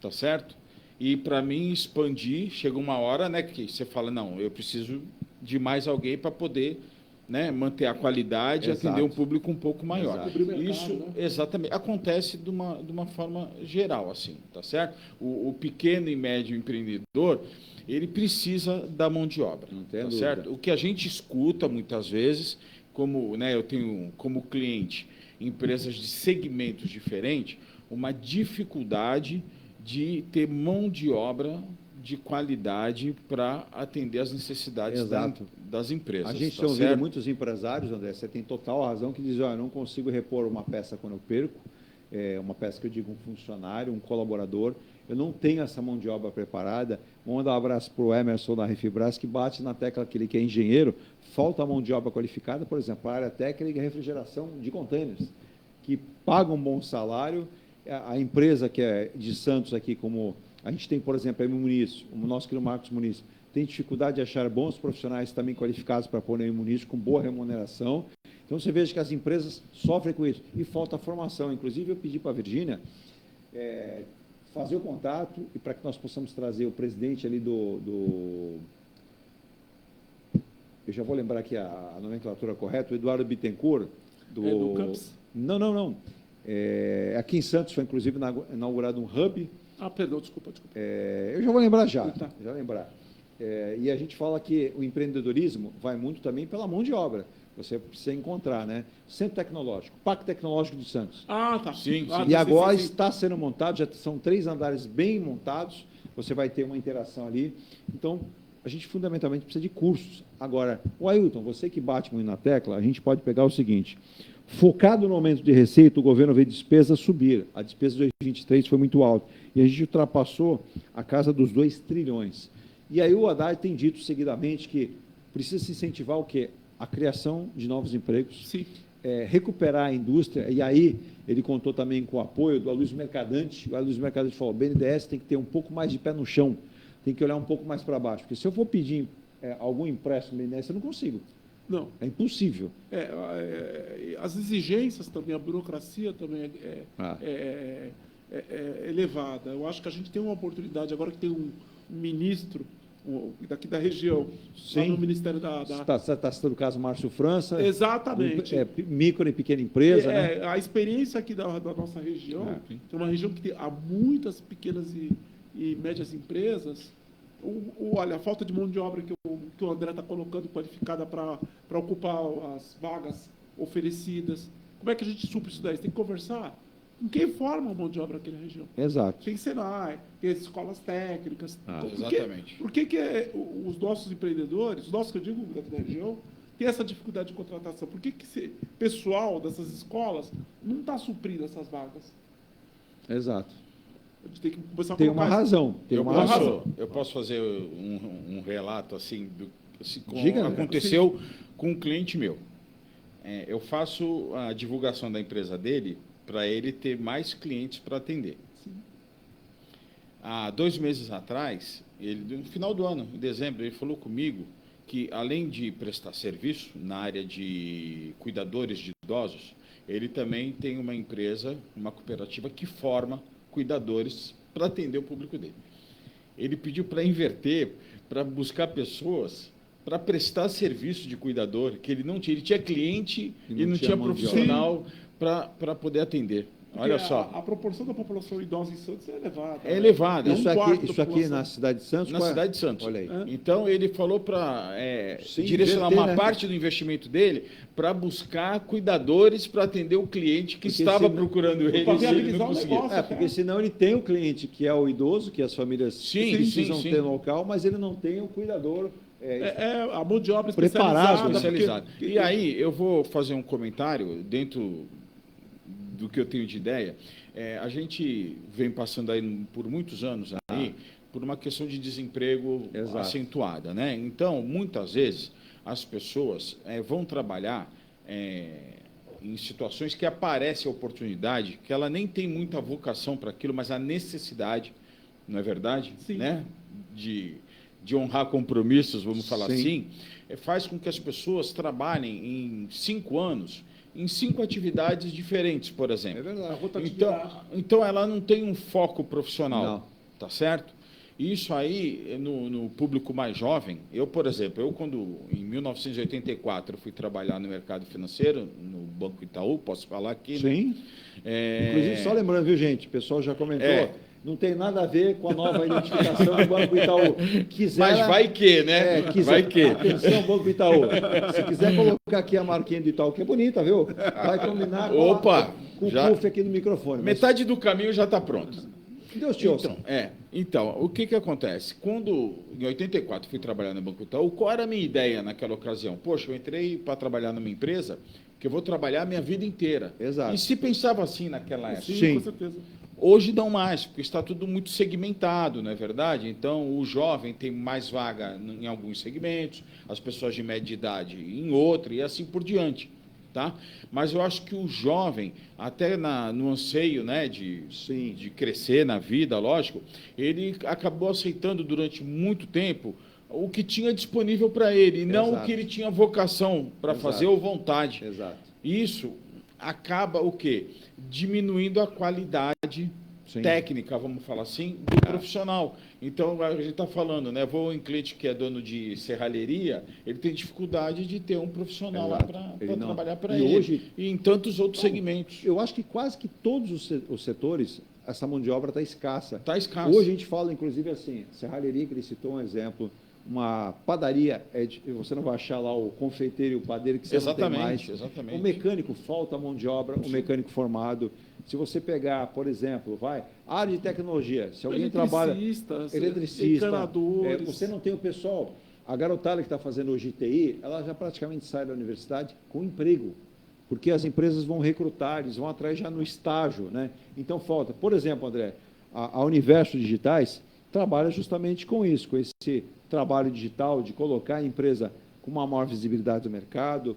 Tá certo? E para mim expandir, chega uma hora, né, que você fala, não, eu preciso de mais alguém para poder, né, manter a qualidade e atender um público um pouco maior. Isso, exatamente, acontece de uma forma geral, assim, tá certo? O pequeno e médio empreendedor, ele precisa da mão de obra, tá certo? O que a gente escuta muitas vezes, como, né, eu tenho como cliente empresas de segmentos diferentes, uma dificuldade de ter mão de obra de qualidade para atender as necessidades das empresas. A gente tem ouvido muitos empresários, André, você tem total razão, que dizem, eu não consigo repor uma peça quando eu perco, uma peça que eu digo um funcionário, um colaborador, eu não tenho essa mão de obra preparada. Vamos mandar um abraço para o Emerson da Refibras, que bate na tecla que ele que é engenheiro, falta mão de obra qualificada, por exemplo, a área técnica e refrigeração de containers, que paga um bom salário. A empresa que é de Santos aqui, como a gente tem, por exemplo, a M Muniz, o nosso querido Marcos Muniz, tem dificuldade de achar bons profissionais também qualificados para pôr na M Muniz com boa remuneração. Então, você veja que as empresas sofrem com isso. E falta formação. Inclusive, eu pedi para a Virgínia fazer o contato e para que nós possamos trazer o presidente ali eu já vou lembrar aqui a nomenclatura correta, o Eduardo Bittencourt, do Camps? Não. Aqui em Santos foi, inclusive, inaugurado um hub. Perdão, desculpa. Eu já vou lembrar já. E a gente fala que o empreendedorismo vai muito também pela mão de obra. Você precisa encontrar, né? Centro Tecnológico, Parque Tecnológico de Santos. Tá. Sim. E agora está sendo montado, já são 3 andares bem montados, você vai ter uma interação ali. Então, a gente fundamentalmente precisa de cursos. Agora, o Ailton, você que bate muito na tecla, a gente pode pegar o seguinte: focado no aumento de receita, o governo vê despesa subir. A despesa de 2023 foi muito alta. E a gente ultrapassou a casa dos 2 trilhões. E aí o Haddad tem dito seguidamente que precisa se incentivar o quê? A criação de novos empregos, recuperar a indústria. E aí ele contou também com o apoio do Aloysio Mercadante. O Aloysio Mercadante falou, o BNDES tem que ter um pouco mais de pé no chão, tem que olhar um pouco mais para baixo. Porque se eu for pedir algum empréstimo BNDES, eu não consigo. Não. É impossível. As exigências também, a burocracia também é elevada. Eu acho que a gente tem uma oportunidade, agora que tem um ministro daqui da região, lá no Ministério da... Está citando o caso Márcio França. Exatamente. Micro e pequena empresa, né? A experiência aqui da nossa região, é uma região que há muitas pequenas e médias empresas. Olha, a falta de mão de obra que o André está colocando qualificada para ocupar as vagas oferecidas. Como é que a gente supre isso daí? Tem que conversar com quem forma a mão de obra aqui na região. Exato. Tem Senai, tem as escolas técnicas. Exatamente. Por que os nossos empreendedores, os nossos que eu digo daqui da região, tem essa dificuldade de contratação? Por que esse pessoal dessas escolas não está suprindo essas vagas? Exato. A gente tem que começar a Tem uma razão. Eu posso fazer um relato assim do Diga, aconteceu com um cliente meu. Eu faço a divulgação da empresa dele para ele ter mais clientes para atender. Sim. Há 2 meses atrás, no final do ano, em dezembro, ele falou comigo que, além de prestar serviço na área de cuidadores de idosos, ele também tem uma empresa, uma cooperativa que forma cuidadores para atender o público dele. Ele pediu para inverter, para buscar pessoas para prestar serviço de cuidador, que ele não tinha. Ele tinha cliente e não tinha profissional para poder atender. Porque olha só. A proporção da população idosa em Santos é elevada. É elevada. Isso aqui na cidade de Santos? Na cidade de Santos. Olha aí. Então, ele falou para direcionar uma parte do investimento dele para buscar cuidadores para atender o cliente que estava procurando ele e ele não conseguia. Porque senão ele tem o cliente que é o idoso, que as famílias precisam ter no local, mas ele não tem o cuidador. A mão de obra especializada. E aí, eu vou fazer um comentário dentro do que eu tenho de ideia. A gente vem passando aí por muitos anos aí por uma questão de desemprego acentuada, né? Então, muitas vezes, as pessoas vão trabalhar em situações que aparece a oportunidade, que ela nem tem muita vocação para aquilo, mas a necessidade, não é verdade? Sim. Né? De honrar compromissos, vamos falar assim, faz com que as pessoas trabalhem em 5 anos em 5 atividades diferentes, por exemplo. É verdade. Então, ela não tem um foco profissional, tá certo? Isso aí, no público mais jovem, por exemplo, quando em 1984 fui trabalhar no mercado financeiro, no Banco Itaú, posso falar aqui? Sim. Inclusive, só lembrando, viu, gente, o pessoal já comentou, não tem nada a ver com a nova identificação do Banco Itaú. Mas vai que, né? Vai que. Atenção, Banco Itaú. Se quiser colocar aqui a marquinha do Itaú, que é bonita, viu? Vai combinar com o puff aqui no microfone. Metade do caminho já está pronto. Deus te ouça. Então, o que acontece? Quando, em 84, fui trabalhar no Banco Itaú, qual era a minha ideia naquela ocasião? Poxa, eu entrei para trabalhar numa empresa que eu vou trabalhar a minha vida inteira. Exato. E se pensava assim naquela época? Sim, com certeza. Hoje não mais, porque está tudo muito segmentado, não é verdade? Então, o jovem tem mais vaga em alguns segmentos, as pessoas de média idade em outro, e assim por diante. Tá? Mas eu acho que o jovem, até no anseio, né, de crescer na vida, lógico, ele acabou aceitando durante muito tempo o que tinha disponível para ele, e não o que ele tinha vocação para fazer ou vontade. Exato. Isso acaba o quê? Diminuindo a qualidade técnica, vamos falar assim, do profissional. Então, a gente está falando, né? Vou em cliente que é dono de serralheria, ele tem dificuldade de ter um profissional lá para trabalhar para ele. Hoje, e em tantos outros segmentos. Eu acho que quase que todos os setores, essa mão de obra está escassa. Está escassa. Hoje a gente fala, inclusive, assim, serralheria, que ele citou um exemplo, uma padaria, você não vai achar lá o confeiteiro e o padeiro que você não tem mais. Exatamente. O mecânico, falta mão de obra, o mecânico formado. Se você pegar, por exemplo, área de tecnologia, se alguém trabalha... Eletricista, encanadores. Você não tem o pessoal... A garotada que está fazendo hoje TI, ela já praticamente sai da universidade com emprego, porque as empresas vão recrutar, eles vão atrás já no estágio, né? Então, falta... Por exemplo, André, a Universo Digitais trabalha justamente com isso, com esse trabalho digital de colocar a empresa com uma maior visibilidade do mercado,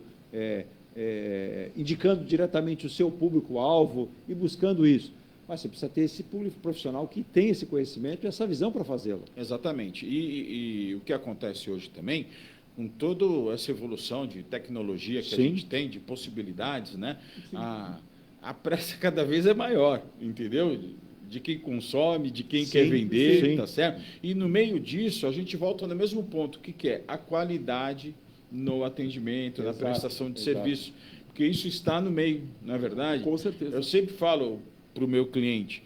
indicando diretamente o seu público-alvo e buscando isso. mas você precisa ter esse público profissional que tem esse conhecimento e essa visão para fazê-lo. Exatamente. E o que acontece hoje também, com toda essa evolução de tecnologia que a gente tem, de possibilidades, né? A pressa cada vez é maior, entendeu? De quem consome, de quem quer vender, tá certo? E no meio disso, a gente volta no mesmo ponto, que é a qualidade no atendimento, na prestação de serviço, porque isso está no meio, não é verdade? Com certeza. Eu sempre falo para o meu cliente,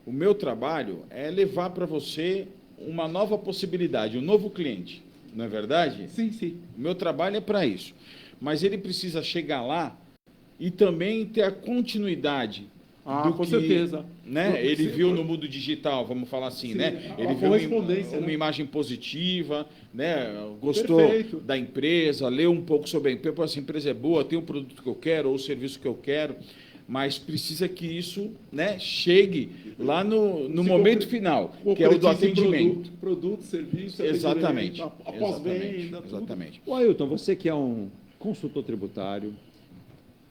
o meu trabalho é levar para você uma nova possibilidade, um novo cliente, não é verdade? Sim, sim. O meu trabalho é para isso, mas ele precisa chegar lá e também ter a continuidade. Com certeza. Né, ele viu no mundo digital, vamos falar assim, né? Ele viu uma imagem positiva, né? Gostou da empresa, leu um pouco sobre a empresa, pô, essa empresa é boa, tem um produto que eu quero ou o serviço que eu quero, mas precisa que isso, né, chegue lá no momento final, que é o do atendimento. Produto, serviço, exatamente. Após-venda. Exatamente. O Ailton, você que é um consultor tributário,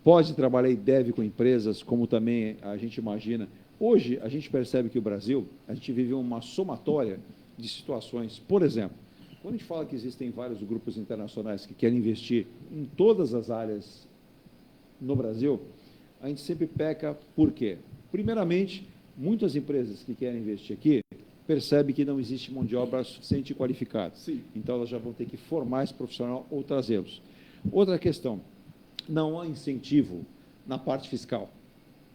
pode trabalhar e deve com empresas, como também a gente imagina. Hoje, a gente percebe que o Brasil, a gente vive uma somatória de situações. Por exemplo, quando a gente fala que existem vários grupos internacionais que querem investir em todas as áreas no Brasil, a gente sempre peca por quê? Primeiramente, muitas empresas que querem investir aqui percebem que não existe mão de obra suficiente e qualificada. Sim. Então, elas já vão ter que formar esse profissional ou trazê-los. Outra questão, não há incentivo na parte fiscal.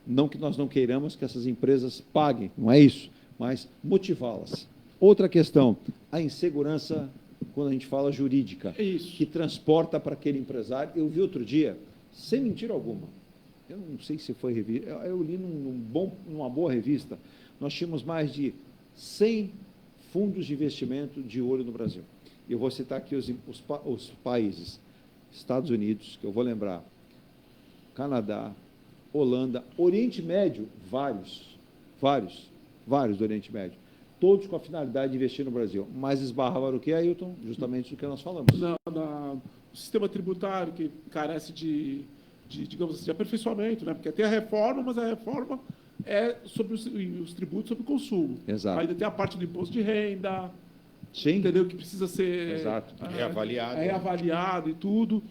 Não que nós não queiramos que essas empresas paguem, não é isso, mas motivá-las. Outra questão, a insegurança, quando a gente fala jurídica, que transporta para aquele empresário. Eu vi outro dia, sem mentira alguma, eu não sei se foi revista, eu li numa boa revista, nós tínhamos mais de 100 fundos de investimento de olho no Brasil. Eu vou citar aqui os países: Estados Unidos, que eu vou lembrar, Canadá, Holanda, Oriente Médio, vários do Oriente Médio, todos com a finalidade de investir no Brasil, mas esbarravam o que, Ailton? Justamente do que nós falamos. O sistema tributário que carece digamos assim, de aperfeiçoamento, né? Porque tem a reforma, mas a reforma é sobre os tributos sobre o consumo. Exato. Ainda tem a parte do imposto de renda, sim, entendeu? Que precisa ser reavaliado e tudo.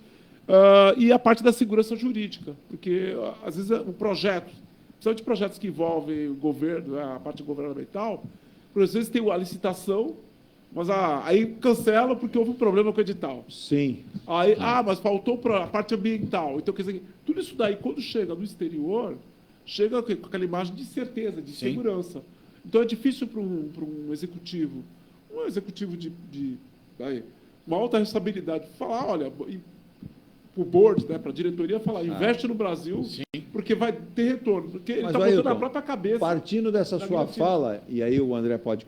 E a parte da segurança jurídica, porque às vezes o projeto, principalmente projetos que envolvem o governo, a parte governamental, por vezes tem a licitação, mas aí cancela porque houve um problema com o edital. Sim. Aí, mas faltou a parte ambiental. Então, quer dizer, tudo isso daí, quando chega no exterior, chega com aquela imagem de certeza, de segurança. Então, é difícil para um executivo, de uma alta responsabilidade, falar, olha, para o board, né, para a diretoria, falar, investe no Brasil, porque vai ter retorno. Porque ele está botando na própria cabeça. Partindo dessa sua fala, e aí o André pode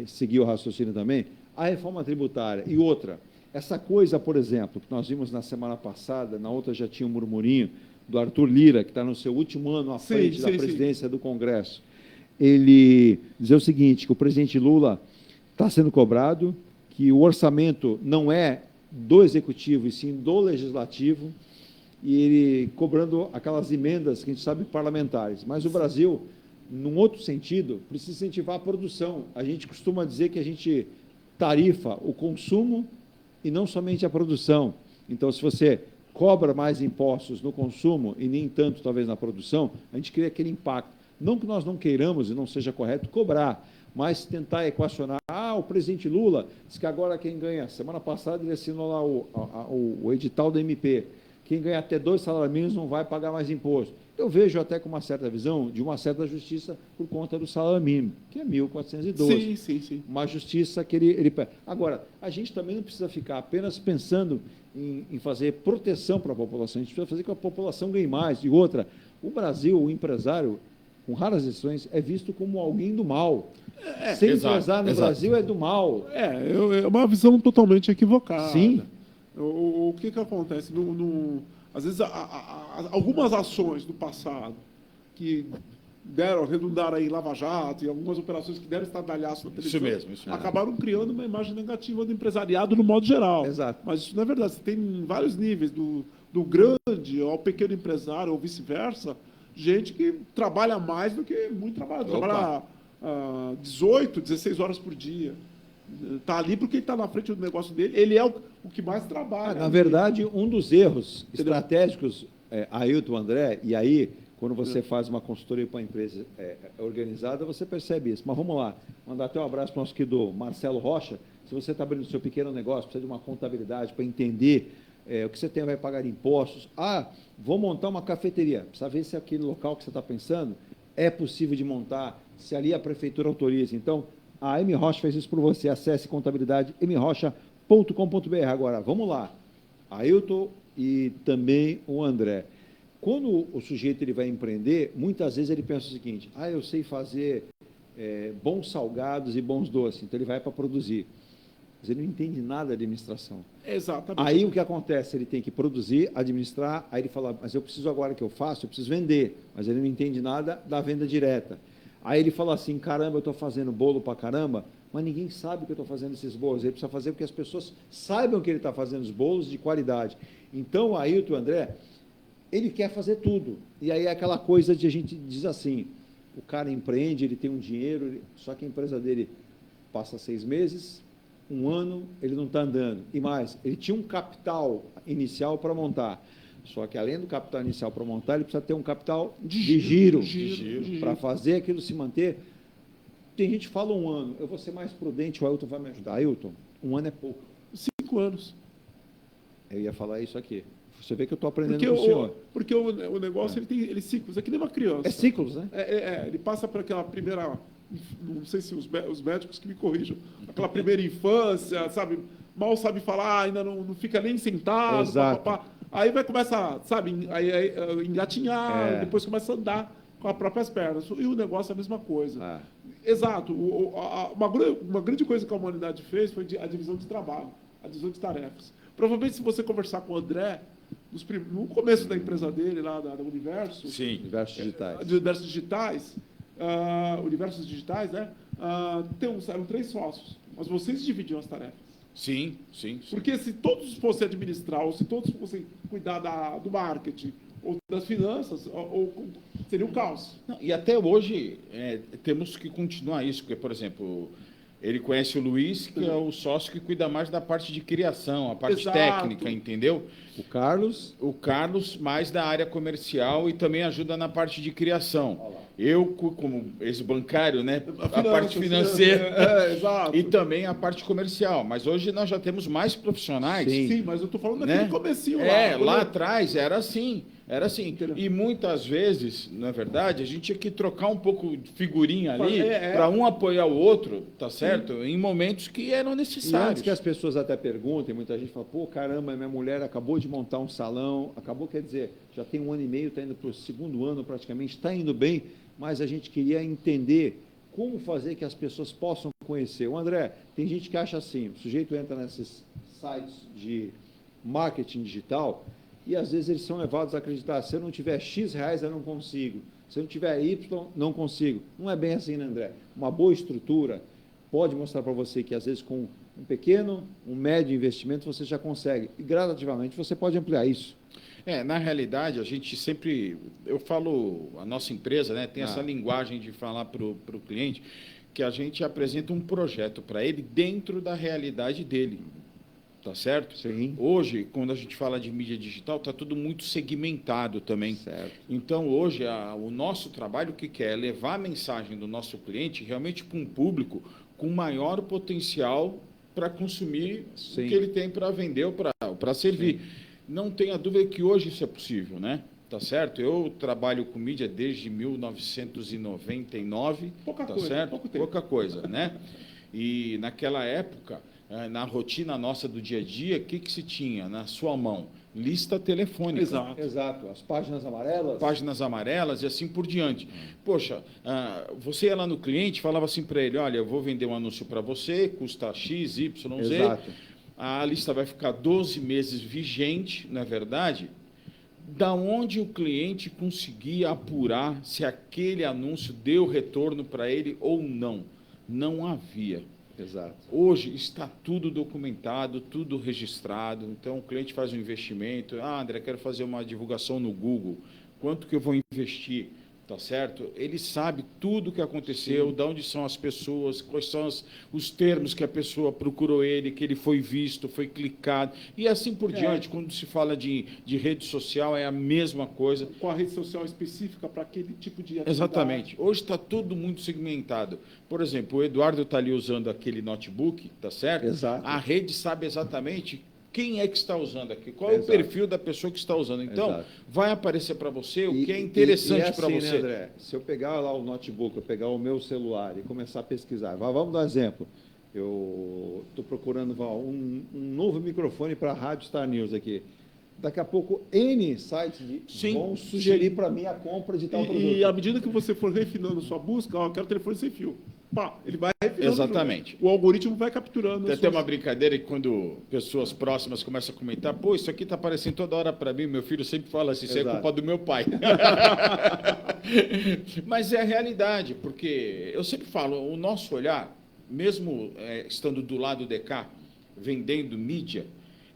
seguir o raciocínio também, a reforma tributária. E outra, essa coisa, por exemplo, que nós vimos na semana passada, na outra já tinha um murmurinho, do Arthur Lira, que está no seu último ano à frente da presidência do Congresso. Ele dizer o seguinte, que o presidente Lula está sendo cobrado, que o orçamento não é do Executivo, e sim do Legislativo, e ele cobrando aquelas emendas que a gente sabe parlamentares. Mas o Brasil, num outro sentido, precisa incentivar a produção. A gente costuma dizer que a gente tarifa o consumo e não somente a produção. Então, se você cobra mais impostos no consumo e nem tanto, talvez, na produção, a gente cria aquele impacto. Não que nós não queiramos e não seja correto cobrar, mas tentar equacionar. O presidente Lula disse que agora quem ganha, semana passada ele assinou lá o edital da MP, quem ganha até 2 salários mínimos não vai pagar mais imposto. Eu vejo até com uma certa visão de uma certa justiça por conta do salário mínimo, que é 1.412. Sim. Uma justiça que ele... Agora, a gente também não precisa ficar apenas pensando em fazer proteção para a população, a gente precisa fazer com que a população ganhe mais. E outra, o Brasil, o empresário, com raras exceções, é visto como alguém do mal. Ser empresário no Brasil é do mal. É uma visão totalmente equivocada. Sim. O que acontece? Às vezes, algumas ações do passado que redundaram em Lava Jato e algumas operações que deram estardalhaço na televisão, isso mesmo. acabaram criando uma imagem negativa do empresariado no modo geral. Exato. Mas isso não é verdade. Você tem vários níveis, do grande ao pequeno empresário ou vice-versa, gente que trabalha mais do que muito trabalhador. Trabalha 18, 16 horas por dia. Está ali porque ele está na frente do negócio dele. Ele é o que mais trabalha. Na verdade, um dos erros estratégicos, Ailton, André, e aí, quando você faz uma consultoria para uma empresa organizada, você percebe isso. Mas vamos lá, mandar até um abraço para o nosso querido Marcelo Rocha. Se você está abrindo o seu pequeno negócio, precisa de uma contabilidade para entender o que você tem, vai pagar impostos. Vou montar uma cafeteria. Precisa ver se aquele local que você está pensando é possível de montar, se ali a prefeitura autoriza. Então, a M Rocha fez isso por você. Acesse contabilidade mrocha.com.br. Agora, vamos lá. Ailton e também o André. Quando o sujeito ele vai empreender, muitas vezes ele pensa o seguinte: eu sei fazer bons salgados e bons doces, então ele vai para produzir. Mas ele não entende nada de administração. Exatamente. Aí o que acontece? Ele tem que produzir, administrar, aí ele fala, mas eu preciso agora que eu faço, eu preciso vender. Mas ele não entende nada da venda direta. Aí ele fala assim, caramba, eu estou fazendo bolo para caramba, mas ninguém sabe que eu estou fazendo esses bolos. Ele precisa fazer com que as pessoas saibam que ele está fazendo os bolos de qualidade. Então, o Ailton, André, ele quer fazer tudo. E aí é aquela coisa de a gente diz assim, o cara empreende, ele tem um dinheiro, só que a empresa dele passa 6 meses, 1 ano, ele não está andando. E mais, ele tinha um capital inicial para montar. Só que, além do capital inicial para montar, ele precisa ter um capital de giro. Para fazer aquilo se manter. Tem gente que fala 1 ano. Eu vou ser mais prudente, o Ailton vai me ajudar. Ailton, 1 ano é pouco. 5 anos. Eu ia falar isso aqui. Você vê que eu estou aprendendo com o senhor. Porque o negócio, ele ciclos. É que nem uma criança. É ciclos, né? Ele passa por aquela primeira... Não sei se os médicos que me corrijam. Aquela primeira infância, sabe? Mal sabe falar, ainda não fica nem sentado. Exato. Aí vai começar, sabe, engatinhar, depois começa a andar com as próprias pernas. E o negócio é a mesma coisa. Exato. Uma grande coisa que a humanidade fez foi a divisão de trabalho, a divisão de tarefas. Provavelmente, se você conversar com o André, no começo da empresa dele, lá da Universo... Sim, Universos Digitais. Universos Digitais, né? Eram 3 sócios, mas vocês dividiam as tarefas. Sim. Porque se todos fossem administrar, ou se todos fossem cuidar do marketing, ou das finanças, seria um caos. Não, e até hoje temos que continuar isso, porque, por exemplo, ele conhece o Luiz, que é o sócio que cuida mais da parte de criação, a parte técnica, entendeu? O Carlos mais da área comercial e também ajuda na parte de criação. Eu, como ex-bancário, né, a parte financeira exato. E também a parte comercial. Mas hoje nós já temos mais profissionais. Sim, mas eu estou falando daquele comecinho lá. Lá atrás era assim. E muitas vezes, na verdade, a gente tinha que trocar um pouco de figurinha ali para um apoiar o outro, tá certo? Sim. Em momentos que eram necessários. E antes que as pessoas até perguntem, muita gente fala, pô, caramba, minha mulher acabou de montar um salão, quer dizer, já tem 1 ano e meio, está indo para o 2º ano praticamente, está indo bem, mas a gente queria entender como fazer que as pessoas possam conhecer. O André, tem gente que acha assim, o sujeito entra nesses sites de marketing digital e às vezes eles são levados a acreditar, se eu não tiver X reais eu não consigo, se eu não tiver Y não consigo. Não é bem assim, né, André? Uma boa estrutura pode mostrar para você que às vezes com um pequeno, um médio investimento você já consegue e gradativamente você pode ampliar isso. Na realidade, a gente sempre, eu falo, a nossa empresa, né, tem essa linguagem de falar para o cliente que a gente apresenta um projeto para ele dentro da realidade dele, tá certo? Sim. Hoje, quando a gente fala de mídia digital, está tudo muito segmentado também. Certo. Então, hoje, o nosso trabalho, o que é levar a mensagem do nosso cliente realmente para um público com maior potencial para consumir o que ele tem para vender ou para servir. Sim. Não tenha dúvida que hoje isso é possível, né? Tá certo? Eu trabalho com mídia desde 1999. Pouca coisa, né? E naquela época, na rotina nossa do dia a dia, o que se tinha na sua mão? Lista telefônica. Exato. As páginas amarelas. Páginas amarelas e assim por diante. Poxa, você ia lá no cliente, falava assim para ele, olha, eu vou vender um anúncio para você, custa X, Y, Z. Exato. A lista vai ficar 12 meses vigente, não é verdade? Da onde o cliente conseguia apurar se aquele anúncio deu retorno para ele ou não? Não havia. Exato. Hoje está tudo documentado, tudo registrado. Então, o cliente faz um investimento. André, quero fazer uma divulgação no Google. quanto que eu vou investir, tá certo? Ele sabe tudo o que aconteceu, de onde são as pessoas, quais são os termos que a pessoa procurou ele, que ele foi visto, foi clicado, e assim por diante. Quando se fala de rede social, é a mesma coisa. Com a rede social específica para aquele tipo de atividade. Exatamente. Hoje está tudo muito segmentado. Por exemplo, o Eduardo está ali usando aquele notebook, tá certo? Exato. A rede sabe exatamente quem é que está usando aqui, qual é o perfil da pessoa que está usando. Então, vai aparecer para você o que é interessante para assim, você. Né, André? Se eu pegar lá o notebook, eu pegar o meu celular e começar a pesquisar, vamos dar um exemplo. Eu estou procurando um novo microfone para a Rádio Star News aqui. Daqui a pouco, N sites vão sugerir para mim a compra de tal produto. E à medida que você for refinando sua busca, eu quero telefone sem fio. Pá, ele vai refinando. Exatamente. O algoritmo vai capturando. Tem até uma brincadeira que quando pessoas próximas começam a comentar, pô, isso aqui está aparecendo toda hora para mim, meu filho sempre fala assim, isso é culpa do meu pai. Mas é a realidade, porque eu sempre falo, o nosso olhar, mesmo estando do lado de cá, vendendo mídia,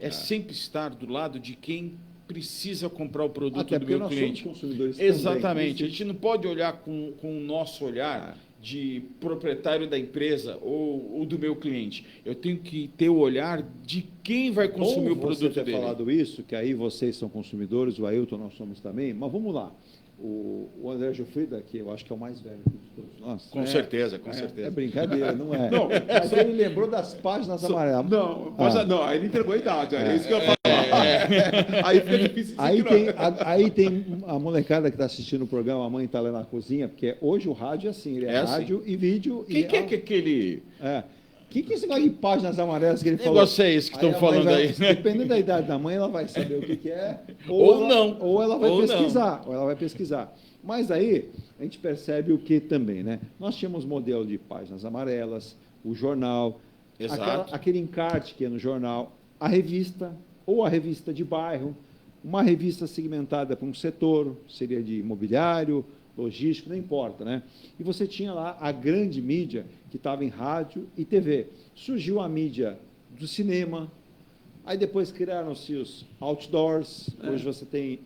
sempre estar do lado de quem precisa comprar o produto até do meu cliente. Somos consumidores Exatamente. também. A gente não pode olhar com o nosso olhar de proprietário da empresa ou do meu cliente. Eu tenho que ter o olhar de quem vai consumir o produto dele. Você ter falado isso, que aí vocês são consumidores, o Ailton nós somos também, mas vamos lá. O André Gilfrida, que eu acho que é o mais velho de todos nós. Com certeza, com certeza. É brincadeira, não é? Não, mas ele lembrou das páginas amarelas. Não, aí ele entregou a idade. É isso que eu ia falar. Aí fica difícil de aí tem a molecada que está assistindo o programa, a mãe está lá na cozinha, porque hoje o rádio é assim, ele é rádio e vídeo. Quem que é aquele... O que esse negócio de páginas amarelas que ele falou? Negócio é esse que estão falando aí. Dependendo da idade da mãe, ela vai saber o que é. Ou ela vai pesquisar. Ou ela vai pesquisar. Mas aí, a gente percebe o que também, né? Nós tínhamos modelo de páginas amarelas, o jornal, aquele encarte que é no jornal, a revista, ou a revista de bairro, uma revista segmentada para um setor, seria de imobiliário, logístico, não importa, né? E você tinha lá a grande mídia que estava em rádio e TV. Surgiu a mídia do cinema, aí depois criaram-se os outdoors, hoje você tem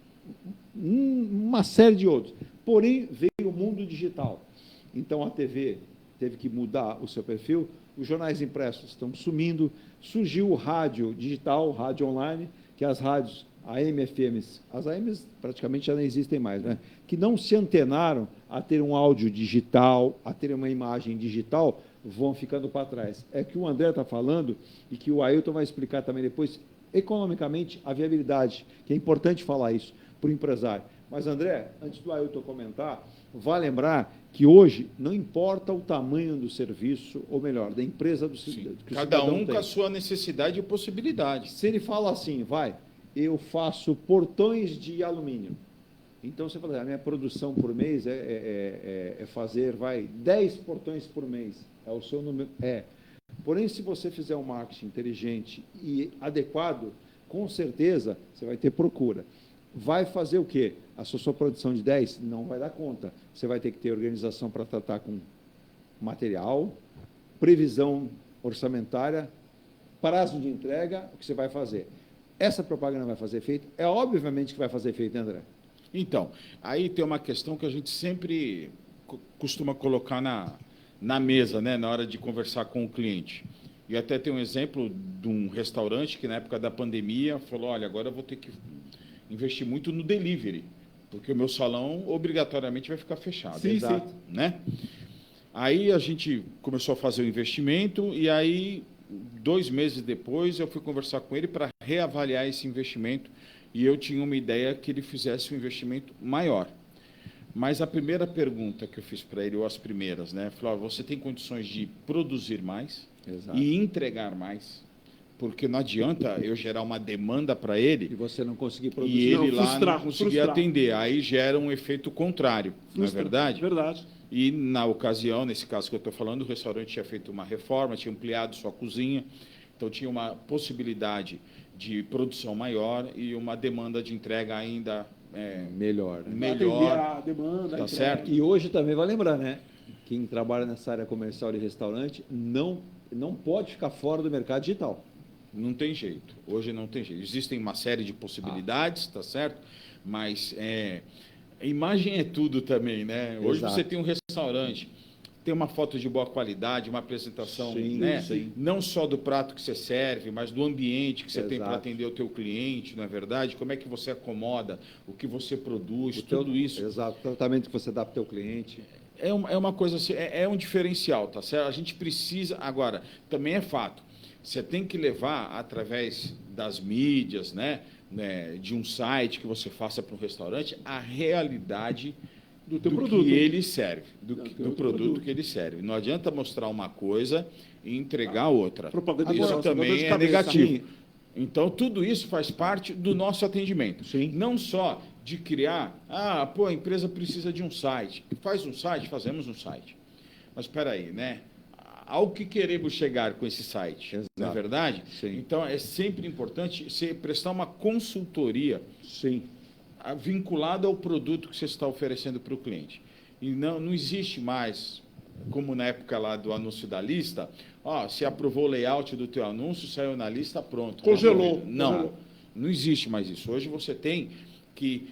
uma série de outros. Porém, veio o mundo digital. Então, a TV teve que mudar o seu perfil, os jornais impressos estão sumindo, surgiu o rádio digital, rádio online, que as rádios AM, FMs, as AMs praticamente já não existem mais, né? Que não se antenaram a ter um áudio digital, a ter uma imagem digital, vão ficando para trás. É que o André está falando e que o Ailton vai explicar também depois, economicamente, a viabilidade, que é importante falar isso para o empresário. Mas, André, antes do Ailton comentar, vale lembrar que hoje não importa o tamanho do serviço, ou melhor, da empresa do cidadão. Cada um com a sua necessidade e possibilidade. Se ele fala assim, eu faço portões de alumínio. Então, você fala, a minha produção por mês é fazer, 10 portões por mês. É o seu número. Porém, se você fizer um marketing inteligente e adequado, com certeza você vai ter procura. Vai fazer o quê? A sua produção de 10 não vai dar conta. Você vai ter que ter organização para tratar com material, previsão orçamentária, prazo de entrega, o que você vai fazer. Essa propaganda vai fazer efeito? É obviamente que vai fazer efeito, né, André? Então, aí tem uma questão que a gente sempre costuma colocar na mesa, né, na hora de conversar com o cliente. E até tem um exemplo de um restaurante que, na época da pandemia, falou, olha, agora eu vou ter que investir muito no delivery, porque o meu salão obrigatoriamente vai ficar fechado. Sim, exato, sim. Né? Aí a gente começou a fazer o investimento e aí 2 meses depois eu fui conversar com ele para reavaliar esse investimento e eu tinha uma ideia que ele fizesse um investimento maior. Mas a primeira pergunta que eu fiz para ele, ou as primeiras, né? Falou, você tem condições de produzir mais e entregar mais? Porque não adianta eu gerar uma demanda para ele e você não conseguir produzir. E ele lá não conseguir atender. Aí gera um efeito contrário, não é verdade? Verdade. E na ocasião, nesse caso que eu estou falando, o restaurante tinha feito uma reforma, tinha ampliado sua cozinha, então tinha uma possibilidade de produção maior e uma demanda de entrega ainda melhor. Melhor. A demanda, tá certo? E hoje também vai lembrar, né? Quem trabalha nessa área comercial de restaurante não pode ficar fora do mercado digital. Não tem jeito. Hoje não tem jeito. Existem uma série de possibilidades, tá certo? Mas A imagem é tudo também, né? Hoje Exato. você tem um restaurante, tem uma foto de boa qualidade, uma apresentação, Sim, né? sim. Não só do prato que você serve, mas do ambiente que você tem para Exato. atender o teu cliente, não é verdade? Como é que você acomoda, o que você produz, O teu- tudo isso. Exato, o tratamento que você dá para o teu cliente. É uma coisa assim, é um diferencial, tá certo? A gente precisa, agora, também é fato, você tem que levar através das mídias, né, de um site que você faça para um restaurante, a realidade Do teu do produto. que ele serve, do teu produto produto. que ele serve. Não adianta mostrar uma coisa e entregar outra. Propaganda de Isso graça, dor também de é cabeça. negativo. Sim. Então, tudo isso faz parte do nosso atendimento. Sim. Não só de criar, a empresa precisa de um site. Faz um site, fazemos um site. Mas espera aí, né? Ao que queremos chegar com esse site, não é Exato. verdade? Sim. Então, é sempre importante você prestar uma consultoria Sim. vinculada ao produto que você está oferecendo para o cliente. E não existe mais, como na época lá do anúncio da lista, se aprovou o layout do teu anúncio, saiu na lista, pronto. Congelou. Não, não existe mais isso. Hoje você tem que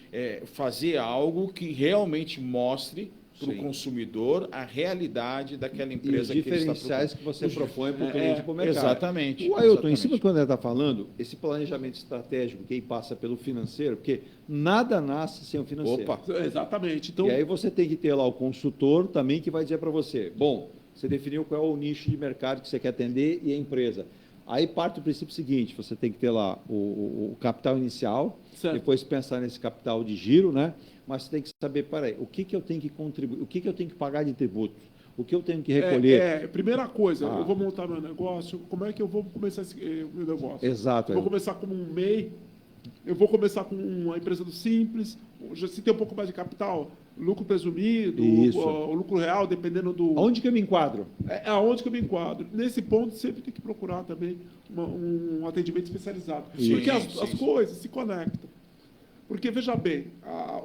fazer algo que realmente mostre para o Sim. consumidor a realidade daquela E os empresa que ele está diferenciais que você propõe para o cliente e para o mercado. Exatamente. O Ailton, em exatamente. cima do que o André está falando, esse planejamento estratégico que aí passa pelo financeiro, porque nada nasce sem o financeiro. Opa. Exatamente. Então, E aí você tem que ter lá o consultor também que vai dizer para você, bom, você definiu qual é o nicho de mercado que você quer atender e a empresa. Aí parte do princípio seguinte, você tem que ter lá o capital inicial, Certo. depois pensar nesse capital de giro, né? Mas você tem que saber, peraí, o que eu tenho que contribuir, o que eu tenho que pagar de tributo, o que eu tenho que recolher. Primeira coisa, Ah. eu vou montar meu negócio, como é que eu vou começar meu negócio? Exato. Eu vou começar como um MEI, eu vou começar com uma empresa do Simples, se tem um pouco mais de capital, lucro presumido, Isso. o lucro real, dependendo do... Aonde que eu me enquadro? Aonde que eu me enquadro. Nesse ponto, sempre tem que procurar também um atendimento especializado. Isso. Porque as Sim. coisas se conectam. Porque, veja bem,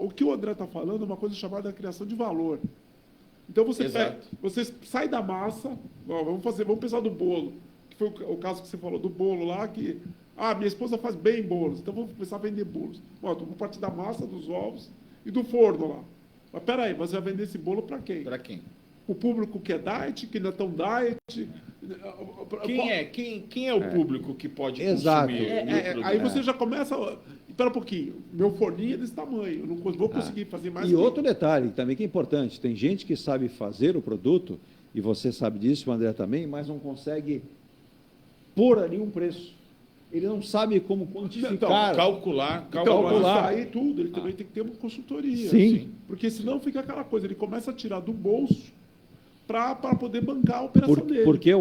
o que o André está falando é uma coisa chamada criação de valor. Então, Exato. você sai da massa, vamos pensar do bolo, que foi o caso que você falou, do bolo lá, que, minha esposa faz bem bolos, então vou começar a vender bolos. Bom, então vou partir da massa, dos ovos e do forno lá. Mas peraí, você vai vender esse bolo para quem? Para quem? O público que é diet, que não é tão diet. Quem é o público que pode Exato. consumir o meu produto? Aí você já começa. Espera um pouquinho, meu forninho é desse tamanho, eu não vou conseguir fazer mais. E outro detalhe também que é importante, tem gente que sabe fazer o produto, e você sabe disso, o André também, mas não consegue pôr ali um preço. Ele não sabe como quantificar. Então, calcular. Então, mas isso aí tudo, ele também tem que ter uma consultoria. Sim. Porque senão fica aquela coisa, ele começa a tirar do bolso para poder bancar a operação dele. Porque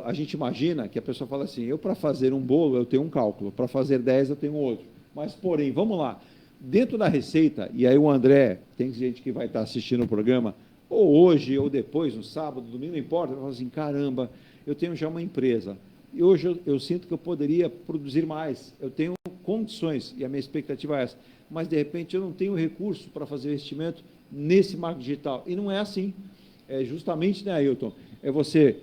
a gente imagina que a pessoa fala assim, eu para fazer um bolo eu tenho um cálculo, para fazer 10 eu tenho outro. Mas, porém, vamos lá, dentro da receita, e aí o André, tem gente que vai estar assistindo o programa, ou hoje, ou depois, no sábado, domingo, não importa, vai falar assim, caramba, eu tenho já uma empresa, e hoje eu sinto que eu poderia produzir mais, eu tenho condições, e a minha expectativa é essa, mas, de repente, eu não tenho recurso para fazer investimento nesse marketing digital. E não é assim. É justamente, né, Ailton, é você...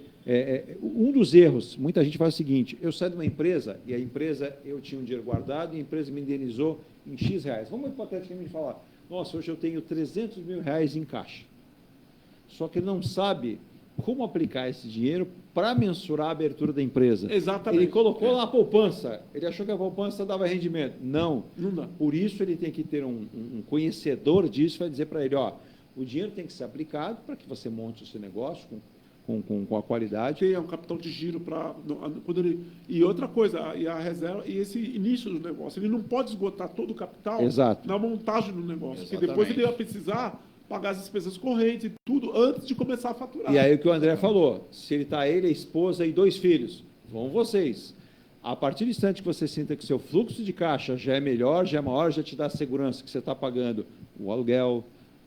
um dos erros, muita gente faz o seguinte, eu saio de uma empresa, e a empresa, eu tinha um dinheiro guardado, e a empresa me indenizou em X reais. Vamos hipoteticamente falar, nossa, hoje eu tenho 300 mil reais em caixa. Só que ele não sabe como aplicar esse dinheiro para mensurar a abertura da empresa. Exatamente. Ele colocou lá a poupança, ele achou que a poupança dava rendimento. Não. Não dá. Por isso ele tem que ter um conhecedor disso, vai dizer para ele, o dinheiro tem que ser aplicado para que você monte o seu negócio com a qualidade. Tem um capital de giro para... E outra coisa, e a reserva, e esse início do negócio, ele não pode esgotar todo o capital Exato. na montagem do negócio, porque Exatamente. depois ele vai precisar pagar as despesas correntes e tudo antes de começar a faturar. E aí o que o André falou, se ele está ele, a esposa e 2 filhos, vão vocês. A partir do instante que você sinta que seu fluxo de caixa já é melhor, já é maior, já te dá segurança que você está pagando o aluguel,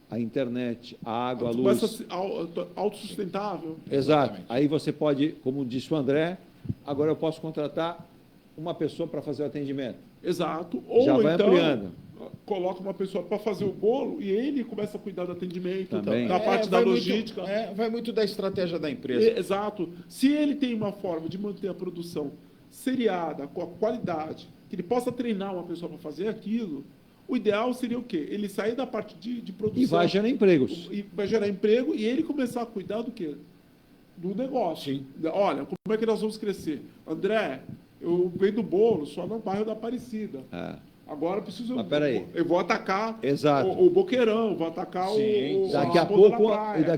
a internet, a água, a luz. Começa a ser autossustentável. Exato. Aí você pode, como disse o André, agora eu posso contratar uma pessoa para fazer o atendimento. Exato. Ou Já vai então, ampliando. coloca uma pessoa para fazer o bolo e ele começa a cuidar do atendimento, Também. da parte da vai logística. vai muito da estratégia da empresa. Exato. Se ele tem uma forma de manter a produção seriada, com a qualidade, que ele possa treinar uma pessoa para fazer aquilo, O ideal seria o quê? Ele sair da parte de produção. E vai gerar empregos. E vai gerar emprego e ele começar a cuidar do quê? Do negócio. Sim. Olha, como é que nós vamos crescer? André, eu vendo bolo só no bairro da Aparecida. Agora eu preciso. Mas peraí. Eu vou atacar Exato. o Boqueirão, vou atacar o. Daqui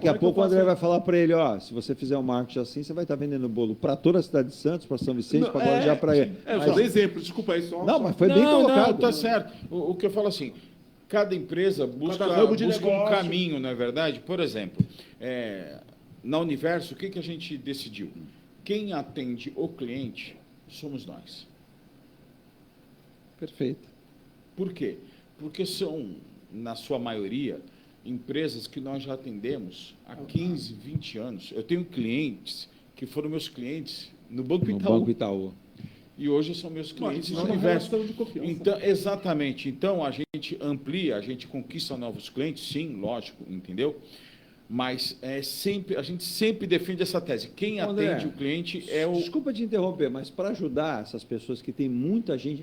a pouco o André vai falar para ele, ó, se você fizer um marketing assim, você vai estar vendendo bolo para toda a cidade de Santos, para São Vicente, para Guarujá, para ele. Só dei exemplo, desculpa aí só. Não, mas foi bem colocado. Não, tá certo. O que eu falo assim, cada empresa busca um caminho, não é verdade? Por exemplo, na Universo, o que a gente decidiu? Quem atende o cliente somos nós. Perfeito. Por quê? Porque são, na sua maioria, empresas que nós já atendemos há 15, 20 anos. Eu tenho clientes que foram meus clientes no Banco Itaú. No Banco Itaú. E hoje são meus clientes no Universo. Universo. De confiança. Então, exatamente. Então, a gente amplia, a gente conquista novos clientes, sim, lógico, entendeu? Mas a gente sempre defende essa tese. Quem André, atende o cliente é o... Desculpa te interromper, mas para ajudar essas pessoas que tem muita gente...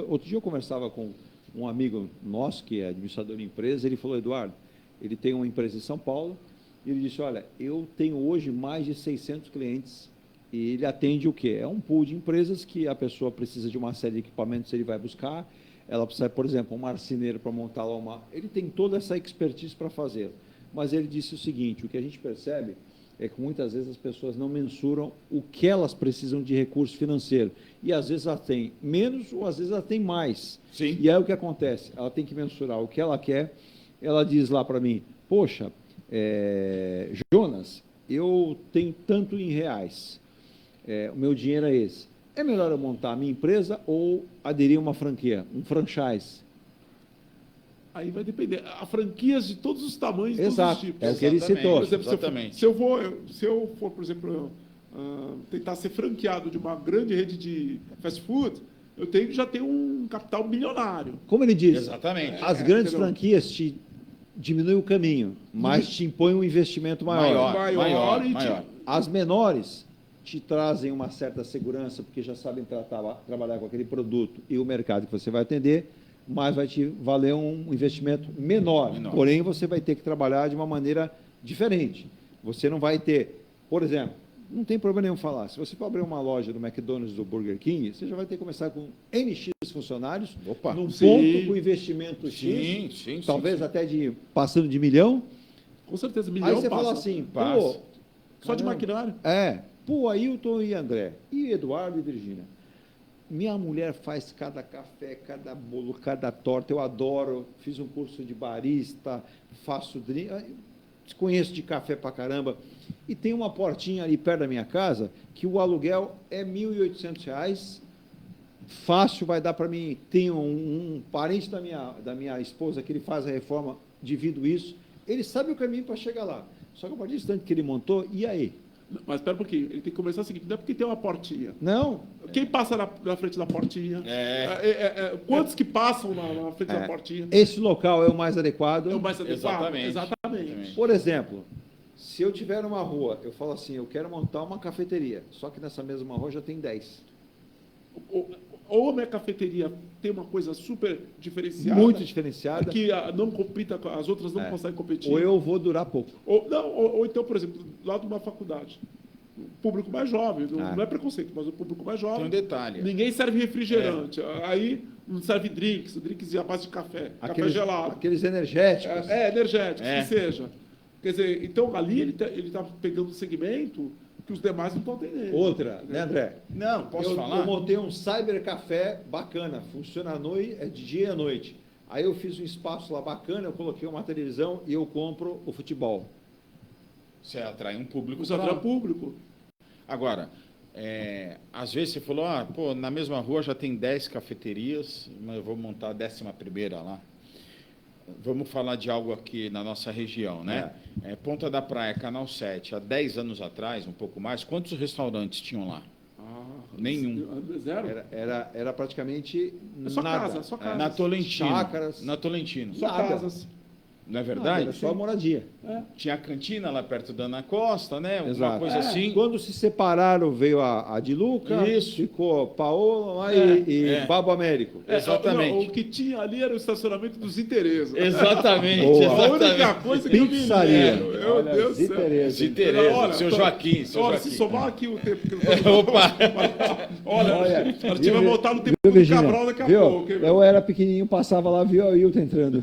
Outro dia eu conversava com um amigo nosso, que é administrador de empresa, ele falou, Eduardo, ele tem uma empresa em São Paulo, e ele disse, olha, eu tenho hoje mais de 600 clientes, e ele atende o quê? É um pool de empresas que a pessoa precisa de uma série de equipamentos, ele vai buscar, ela precisa, por exemplo, um marceneiro para montar lá uma... Ele tem toda essa expertise para fazer. Mas ele disse o seguinte, o que a gente percebe é que muitas vezes as pessoas não mensuram o que elas precisam de recurso financeiro. E às vezes ela tem menos ou às vezes ela tem mais. Sim. E aí o que acontece? Ela tem que mensurar o que ela quer. Ela diz lá para mim, poxa, Jonas, eu tenho tanto em reais. O meu dinheiro é esse. É melhor eu montar a minha empresa ou aderir a uma franquia, um franchise? Aí vai depender. Há franquias de todos os tamanhos, de todos os tipos. É o que ele citou. Por exemplo, se eu for, por exemplo, tentar ser franqueado de uma grande rede de fast food, eu tenho que já ter um capital milionário. Como ele diz, exatamente. As grandes franquias te diminuem o caminho, mas te impõem um investimento maior. As menores te trazem uma certa segurança, porque já sabem trabalhar com aquele produto e o mercado que você vai atender, mas vai te valer um investimento menor. Porém, você vai ter que trabalhar de uma maneira diferente. Você não vai ter, por exemplo, não tem problema nenhum falar, se você for abrir uma loja do McDonald's, do Burger King, você já vai ter que começar com NX funcionários, num ponto com investimento X, talvez até passando de 1 milhão. Com certeza, 1 milhão Aí você fala assim, pô, só de maquinário. Pô, Ailton e André, e Eduardo e Virgínia. Minha mulher faz cada café, cada bolo, cada torta, eu adoro, fiz um curso de barista, faço drink, conheço de café pra caramba, e tem uma portinha ali perto da minha casa, que o aluguel é R$ 1.800, fácil, vai dar para mim, tem um parente da minha esposa que ele faz a reforma, divido isso, ele sabe o caminho para chegar lá, só que a partir do instante que ele montou, e aí? Mas espera um pouquinho, ele tem que começar o seguinte, não é porque tem uma portinha. Não. Quem passa na frente da portinha? Quantos que passam na frente da portinha? Esse local é o mais adequado? É o mais adequado? Exatamente. Por exemplo, se eu tiver uma rua, eu falo assim, eu quero montar uma cafeteria, só que nessa mesma rua já tem 10. Ou a minha cafeteria tem uma coisa super diferenciada. Muito diferenciada. Que não compita, as outras não conseguem competir. Ou eu vou durar pouco. Ou então, por exemplo, lá de uma faculdade. O público mais jovem, não é preconceito, mas o público mais jovem. Tem um detalhe. Ninguém serve refrigerante. Aí não serve drinks à base de café. Café gelado. Aqueles energéticos. Energéticos, que seja. Quer dizer, então ali ele está pegando um segmento que os demais não estão atendendo. Outra, né, André? Não, posso falar? Eu montei um cybercafé bacana, funciona à noite, de dia e à noite. Aí eu fiz um espaço lá bacana, eu coloquei uma televisão e eu compro o futebol. Você atrai um público. Você atrai público. Agora, às vezes você falou, na mesma rua já tem 10 cafeterias, mas eu vou montar a 11ª lá. Vamos falar de algo aqui na nossa região, né? Ponta da Praia, Canal 7, há 10 anos atrás, um pouco mais, quantos restaurantes tinham lá? Nenhum. Zero? Era praticamente só nada. casa, só casa. Na Tolentino. Chácaras. Na Tolentino. Só casas. Não é verdade? Era só moradia. Tinha a cantina lá perto da Ana Costa, né? Uma Exato. coisa assim. Quando se separaram, veio a de Luca, Isso. ficou Paola lá e Babo Américo. Exatamente. Não, o que tinha ali era o estacionamento dos Interesa. Exatamente. Boa. A única Exatamente. coisa que eu me Pizzaria. lembro. Meu Deus do céu. Zitereza, Olha, seu então, Joaquim. Seu Olha, Joaquim. se somar aqui o tempo que eu Opa! Olha, a gente vai voltar no tempo Viu, do Virgínia? Cabral daqui a Viu? pouco. hein, Eu era pequenininho, passava lá, viu o Ailton entrando.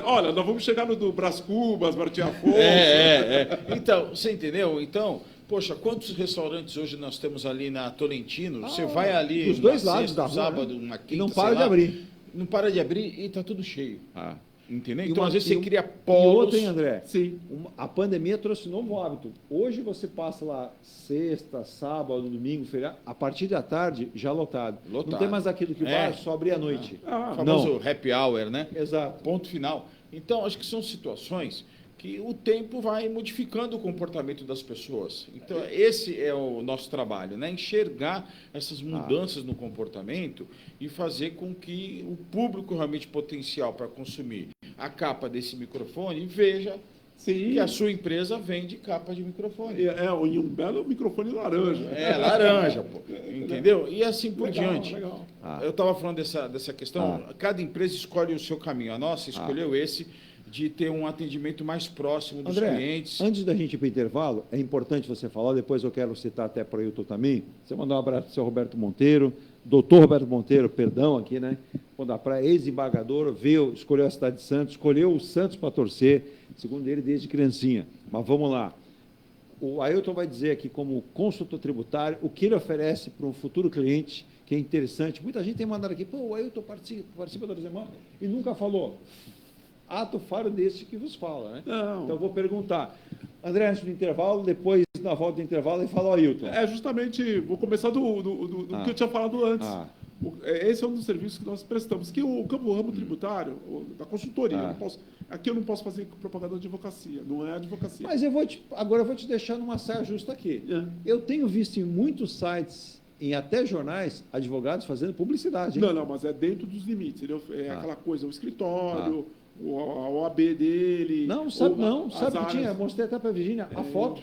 Olha, nós vamos chegar no do Brás Cubas, Martim Afonso. Então, você entendeu? Então, poxa, quantos restaurantes hoje nós temos ali na Tolentino? Você vai ali dos na dois lados sexta, da rua, sábado, né? na quinta, E não sei para de lá. abrir. Não para de abrir e tá tudo cheio. Entendeu? E Então, uma- às vezes, e você um- cria E polos. outra, hein, André? Sim. A pandemia trouxe um novo hábito. Hoje você passa lá sexta, sábado, domingo, feriado, a partir da tarde já lotado. Lotado. Não tem mais aquilo que o bar só abrir à noite. O famoso happy hour, né? Exato. Ponto final. Então, acho que são situações que o tempo vai modificando o comportamento das pessoas. Então, esse é o nosso trabalho, né? Enxergar essas mudanças no comportamento e fazer com que o público realmente potencial para consumir a capa desse microfone veja que a sua empresa vende capa de microfone. E um belo microfone laranja. Laranja, pô. Entendeu? E assim por Legal, diante. legal. Eu estava falando dessa questão. Cada empresa escolhe o seu caminho. A nossa escolheu esse de ter um atendimento mais próximo dos André, clientes. antes da gente ir para o intervalo, é importante você falar, depois eu quero citar até para o Ailton também, você mandar um abraço para o seu Roberto Monteiro, doutor Roberto Monteiro, perdão aqui, né? Quando a praia ex-embargador, veio, escolheu a cidade de Santos, escolheu o Santos para torcer, segundo ele, desde criancinha. Mas vamos lá. O Ailton vai dizer aqui, como consultor tributário, o que ele oferece para um futuro cliente, que é interessante. Muita gente tem mandado aqui, pô, o Ailton participa da semana e nunca falou. Ato falho desse que vos fala, né? Não. Então eu vou perguntar. André, antes do intervalo, depois, na volta do intervalo, ele fala ao Ailton. Justamente, vou começar do que eu tinha falado antes. Esse é um dos serviços que nós prestamos, que o ramo tributário, da consultoria, aqui eu não posso fazer propaganda de advocacia, não é advocacia. Mas agora eu vou te deixar numa saia justa aqui. Eu tenho visto em muitos sites, em até jornais, advogados fazendo publicidade. Hein? Não, mas é dentro dos limites. Aquela coisa, o escritório, a OAB dele. Sabe o que tinha? áreas. Mostrei até para a Virgínia a foto.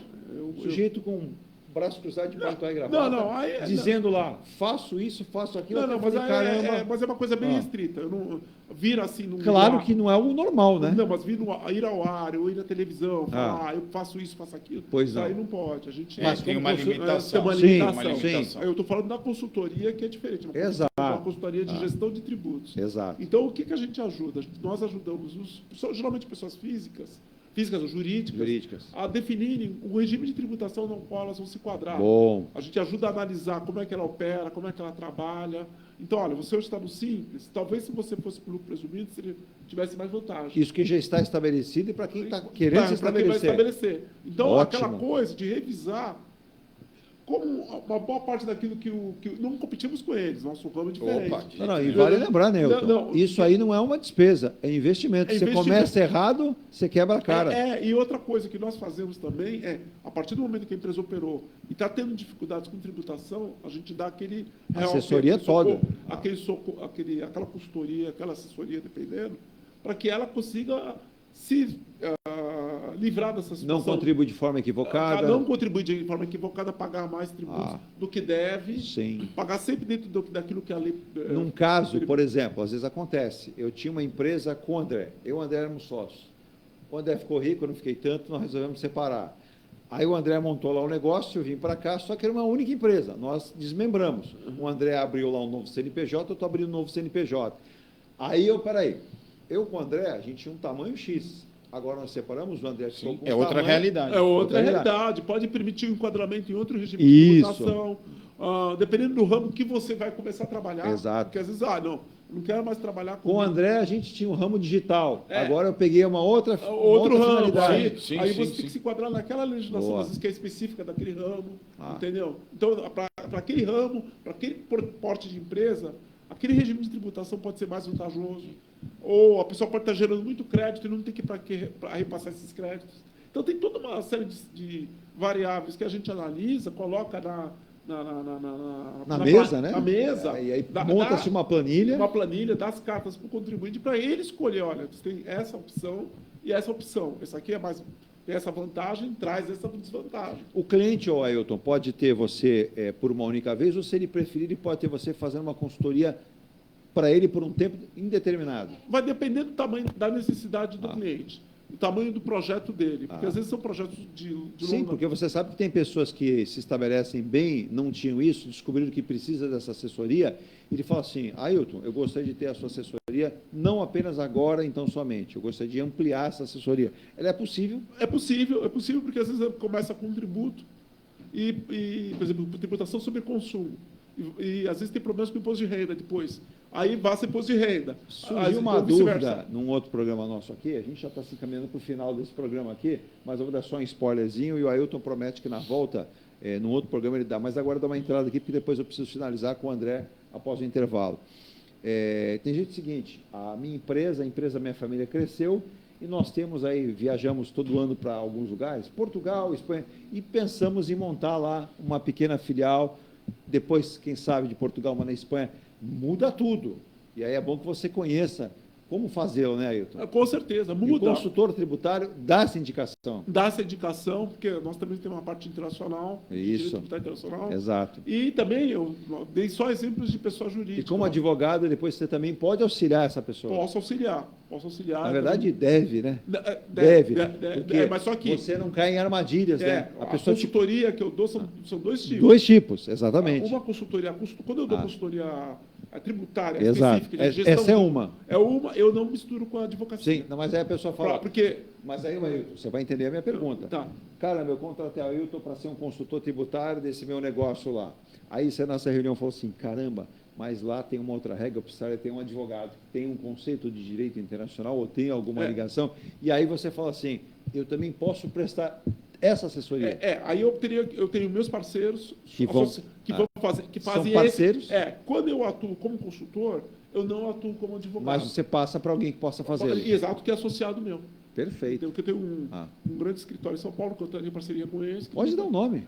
O sujeito com o braço cruzado de paletó e gravata, dizendo lá, faço isso, faço aquilo. Mas é uma coisa bem restrita. Eu não vir assim no Claro lugar. que não é o normal, né? Não, mas ir ao ar, ou ir na televisão, falar, eu faço isso, faço aquilo. Pois aí não. não pode. A gente Mas tem uma limitação. Tem uma Sim, limitação. sim. Eu estou falando da consultoria, que é diferente. Uma consultoria de gestão de tributos. Exato. Então, o que a gente ajuda? Nós ajudamos, geralmente, pessoas físicas ou jurídicas, a definirem o regime de tributação no qual elas vão se enquadrar. Bom. A gente ajuda a analisar como é que ela opera, como é que ela trabalha. Então, olha, você hoje está no Simples, talvez se você fosse por lucro presumido, você tivesse mais vantagem. Isso que já está estabelecido e para quem está querendo se Para quem vai estabelecer. estabelecer. Então, Ótimo. aquela coisa de revisar como uma boa parte daquilo que não competimos com eles, nosso ramo é diferente. E vale lembrar, né, Ailton? Isso aí não é uma despesa, é investimento. Você começa errado, você quebra a cara. E outra coisa que nós fazemos também a partir do momento que a empresa operou e está tendo dificuldades com tributação, a gente dá aquele assessoria toda. Aquela consultoria, aquela assessoria, dependendo, para que ela consiga se livrar dessa situação. Não contribui de forma equivocada. Não contribui de forma equivocada, pagar mais tributos do que deve. Sim. Pagar sempre dentro daquilo que a lei... Num caso, por exemplo, às vezes acontece, eu tinha uma empresa com o André, eu e o André éramos sócios. O André ficou rico, eu não fiquei tanto, nós resolvemos separar. Aí o André montou lá um negócio, eu vim para cá, só que era uma única empresa, nós desmembramos. O André abriu lá um novo CNPJ, eu estou abrindo um novo CNPJ. Aí eu com o André, a gente tinha um tamanho X. Agora nós separamos, o André ficou com outra realidade. É outra realidade. Pode permitir um enquadramento em outro regime de tributação. Dependendo do ramo que você vai começar a trabalhar. Exato. Porque às vezes, não quero mais trabalhar com o André, a gente tinha um ramo digital. Agora eu peguei outro ramo. finalidade. Aí você tem que se enquadrar naquela legislação, às vezes, que é específica daquele ramo. Entendeu? Então, para aquele ramo, para aquele porte de empresa, aquele regime de tributação pode ser mais vantajoso. Ou a pessoa pode estar gerando muito crédito e não tem que para repassar esses créditos. Então, tem toda uma série de variáveis que a gente analisa, coloca Na mesa, né? Na mesa. E aí monta-se uma planilha. Uma planilha, dá as cartas para o contribuinte para ele escolher, olha, você tem essa opção e essa opção. Essa aqui é mais... Tem essa vantagem, traz essa desvantagem. O cliente, ô Ailton, pode ter você por uma única vez, ou se ele preferir, ele pode ter você fazendo uma consultoria para ele por um tempo indeterminado. Vai depender do tamanho, da necessidade do cliente, o tamanho do projeto dele, porque às vezes são projetos de Sim, longa... porque você sabe que tem pessoas que se estabelecem bem, não tinham isso, descobriram que precisa dessa assessoria, e ele fala assim, Ailton, eu gostaria de ter a sua assessoria, não apenas agora, então somente, eu gostaria de ampliar essa assessoria. Ela é possível? É possível porque às vezes começa com um tributo, por exemplo, tributação sobre consumo, e às vezes tem problemas com o imposto de renda depois. Aí vai ser imposto de renda. Surgiu uma dúvida num outro programa nosso aqui, a gente já está se encaminhando para o final desse programa aqui, mas eu vou dar só um spoilerzinho, e o Ailton promete que na volta, num outro programa ele dá, mas agora dá uma entrada aqui, porque depois eu preciso finalizar com o André após o intervalo. Tem gente seguinte, a minha empresa, a empresa Minha Família cresceu, e nós temos aí, viajamos todo ano para alguns lugares, Portugal, Espanha, e pensamos em montar lá uma pequena filial, depois, quem sabe, de Portugal, mas na Espanha, muda tudo. E aí é bom que você conheça como fazê-lo, né, Ailton? Com certeza, muda. E o consultor tributário dá essa indicação. Dá essa indicação, porque nós também temos uma parte internacional, Isso. tributário internacional. Exato. E também eu dei só exemplos de pessoa jurídica. E como advogado, depois você também pode auxiliar essa pessoa. Posso auxiliar. Na verdade, deve, né? Deve. Porque mas só que você não cai em armadilhas, né? A consultoria que eu dou são dois tipos. Dois tipos, exatamente. Uma consultoria, quando eu dou consultoria tributária específica, de gestão, essa é uma. Eu não misturo com a advocacia. Sim, mas aí a pessoa fala... Porque... Mas aí, Ailton, você vai entender a minha pergunta. Tá. Caramba, eu contratei a Ailton para ser um consultor tributário desse meu negócio lá. Aí você, nessa reunião, falou assim, caramba, mas lá tem uma outra regra, eu precisaria ter um advogado que tem um conceito de direito internacional ou tem alguma ligação, e aí você fala assim, eu também posso prestar essa assessoria. Aí eu tenho meus parceiros que vão que fazem são parceiros? Quando eu atuo como consultor, eu não atuo como advogado. Mas você passa para alguém que possa fazer. Exato, que é associado meu. Perfeito. Porque eu tenho um grande escritório em São Paulo, que eu tenho parceria com eles. Pode dar um nome.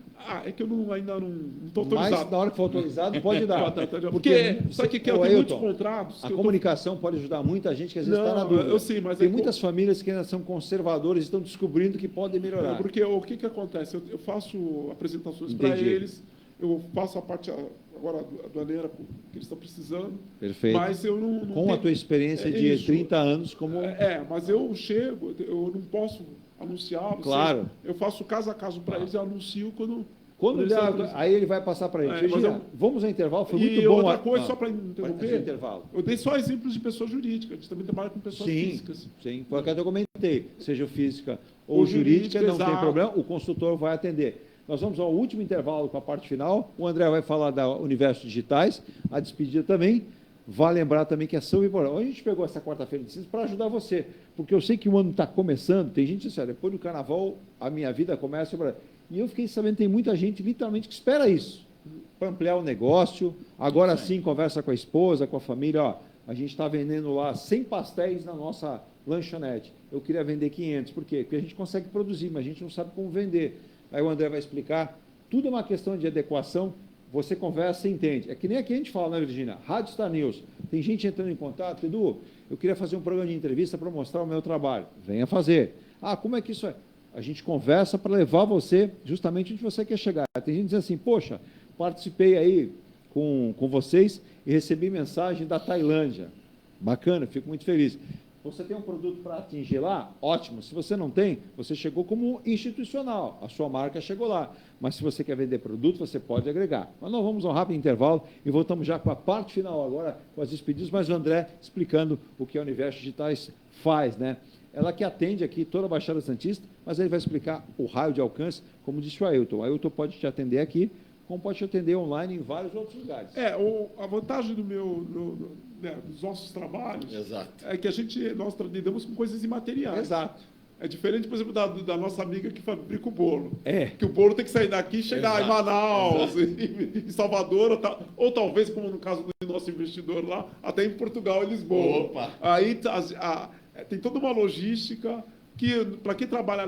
É que eu ainda não estou autorizado. Mas na hora que for autorizado, pode dar. Porque sabe que eu tenho muitos contratos. A comunicação pode ajudar muita gente que às vezes está na dúvida. Eu sei, mas tem muitas famílias que ainda são conservadoras e estão descobrindo que podem melhorar. Porque o que acontece? Eu faço apresentações para eles, eu faço a parte agora aduaneira que eles estão precisando. Perfeito. Mas eu não com tenho... a tua experiência de isso. 30 anos como... mas eu chego, eu não posso anunciar. Claro. Eu faço caso a caso para eles, eu anuncio quando aí ele vai passar para a gente. Vamos ao intervalo, foi muito bom. Outra coisa, só para interromper, intervalo. Eu dei só exemplos de pessoas jurídicas, a gente também trabalha com pessoas físicas. Sim, foi o que eu comentei, seja física ou jurídica, não tem problema, o consultor vai atender. Nós vamos ao último intervalo com a parte final, o André vai falar da Universo Digitais, a despedida também, vale lembrar também que é São Viborão. A gente pegou essa quarta-feira de cinza para ajudar você, porque eu sei que o ano está começando, tem gente que diz, depois do carnaval a minha vida começa... E eu fiquei sabendo que tem muita gente, literalmente, que espera isso, para ampliar o negócio. Agora sim, conversa com a esposa, com a família. A gente está vendendo lá 100 pastéis na nossa lanchonete. Eu queria vender 500. Por quê? Porque a gente consegue produzir, mas a gente não sabe como vender. Aí o André vai explicar. Tudo é uma questão de adequação. Você conversa e entende. É que nem aqui a gente fala, né, Virginia? Rádio Star News. Tem gente entrando em contato. Edu, eu queria fazer um programa de entrevista para mostrar o meu trabalho. Venha fazer. Como é que isso é? A gente conversa para levar você justamente onde você quer chegar. Tem gente que diz assim, poxa, participei aí com vocês e recebi mensagem da Tailândia. Bacana, fico muito feliz. Você tem um produto para atingir lá? Ótimo. Se você não tem, você chegou como institucional. A sua marca chegou lá. Mas se você quer vender produto, você pode agregar. Mas nós vamos a um rápido intervalo e voltamos já com a parte final agora, com as despedidas, mas o André explicando o que a Universo Digitais faz, né? Ela que atende aqui toda a Baixada Santista, mas ele vai explicar o raio de alcance, como disse o Ailton. O Ailton pode te atender aqui, como pode te atender online em vários outros lugares. A vantagem dos nossos trabalhos é que nós lidamos com coisas imateriais. Exato. É diferente, por exemplo, da nossa amiga que fabrica o bolo. Que o bolo tem que sair daqui e chegar em Manaus, em Salvador, ou talvez, como no caso do nosso investidor lá, até em Portugal e Lisboa. Opa. Aí tem toda uma logística, que para quem trabalha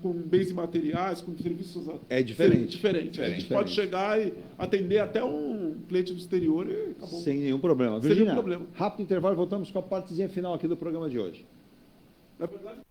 com bens imateriais, com serviços... É diferente. Diferente. A gente pode chegar e atender até um cliente do exterior e acabou. Sem nenhum problema. Sem Virginia, nenhum problema. rápido intervalo, voltamos com a partezinha final aqui do programa de hoje. Na verdade...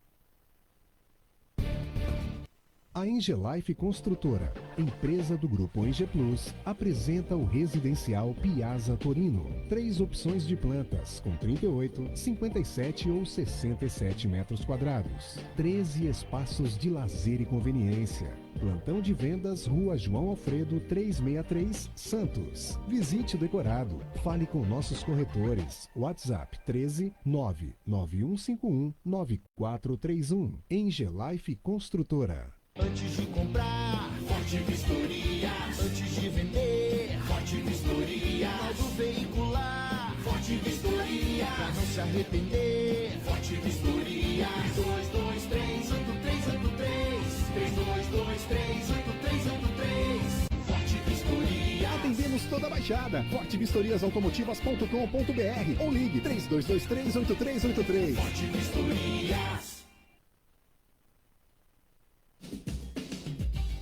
A Engelife Construtora, empresa do Grupo Enge Plus, apresenta o residencial Piazza Torino. 3 opções de plantas, com 38, 57 ou 67 metros quadrados. 13 espaços de lazer e conveniência. Plantão de vendas, Rua João Alfredo, 363, Santos. Visite o decorado. Fale com nossos corretores. WhatsApp 13 99151 9431. Engelife Construtora. Antes de comprar, Forte Vistoria. Antes de vender, Forte Vistoria. Laudo veicular, Forte Vistoria. Pra não se arrepender, Forte Vistoria. 3223 8383 3223 8383 Forte Vistoria. Atendemos toda a Baixada. fortevistoriasautomotivas.com.br ou ligue 3223-8383. Forte Vistorias.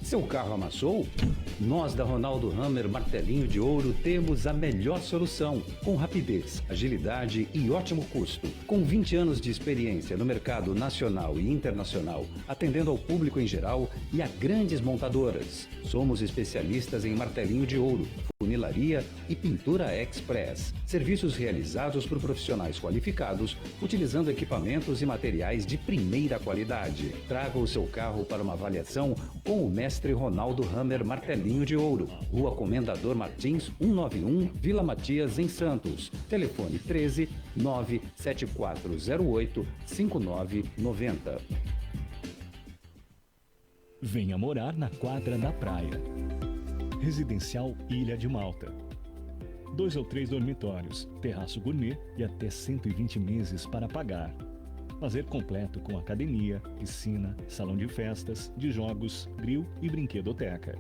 Seu carro amassou? Nós da Ronaldo Hammer Martelinho de Ouro temos a melhor solução, com rapidez, agilidade e ótimo custo. Com 20 anos de experiência no mercado nacional e internacional, atendendo ao público em geral e a grandes montadoras. Somos especialistas em martelinho de ouro, funilaria e pintura express. Serviços realizados por profissionais qualificados, utilizando equipamentos e materiais de primeira qualidade. Traga o seu carro para uma avaliação com o mestre Ronaldo Hammer Martelinho de Ouro. Rua Comendador Martins, 191, Vila Matias, em Santos. Telefone 13 97408 5990. Venha morar na quadra da praia. Residencial Ilha de Malta. 2 ou 3 dormitórios, terraço gourmet e até 120 meses para pagar. Lazer completo com academia, piscina, salão de festas, de jogos, grill e brinquedoteca.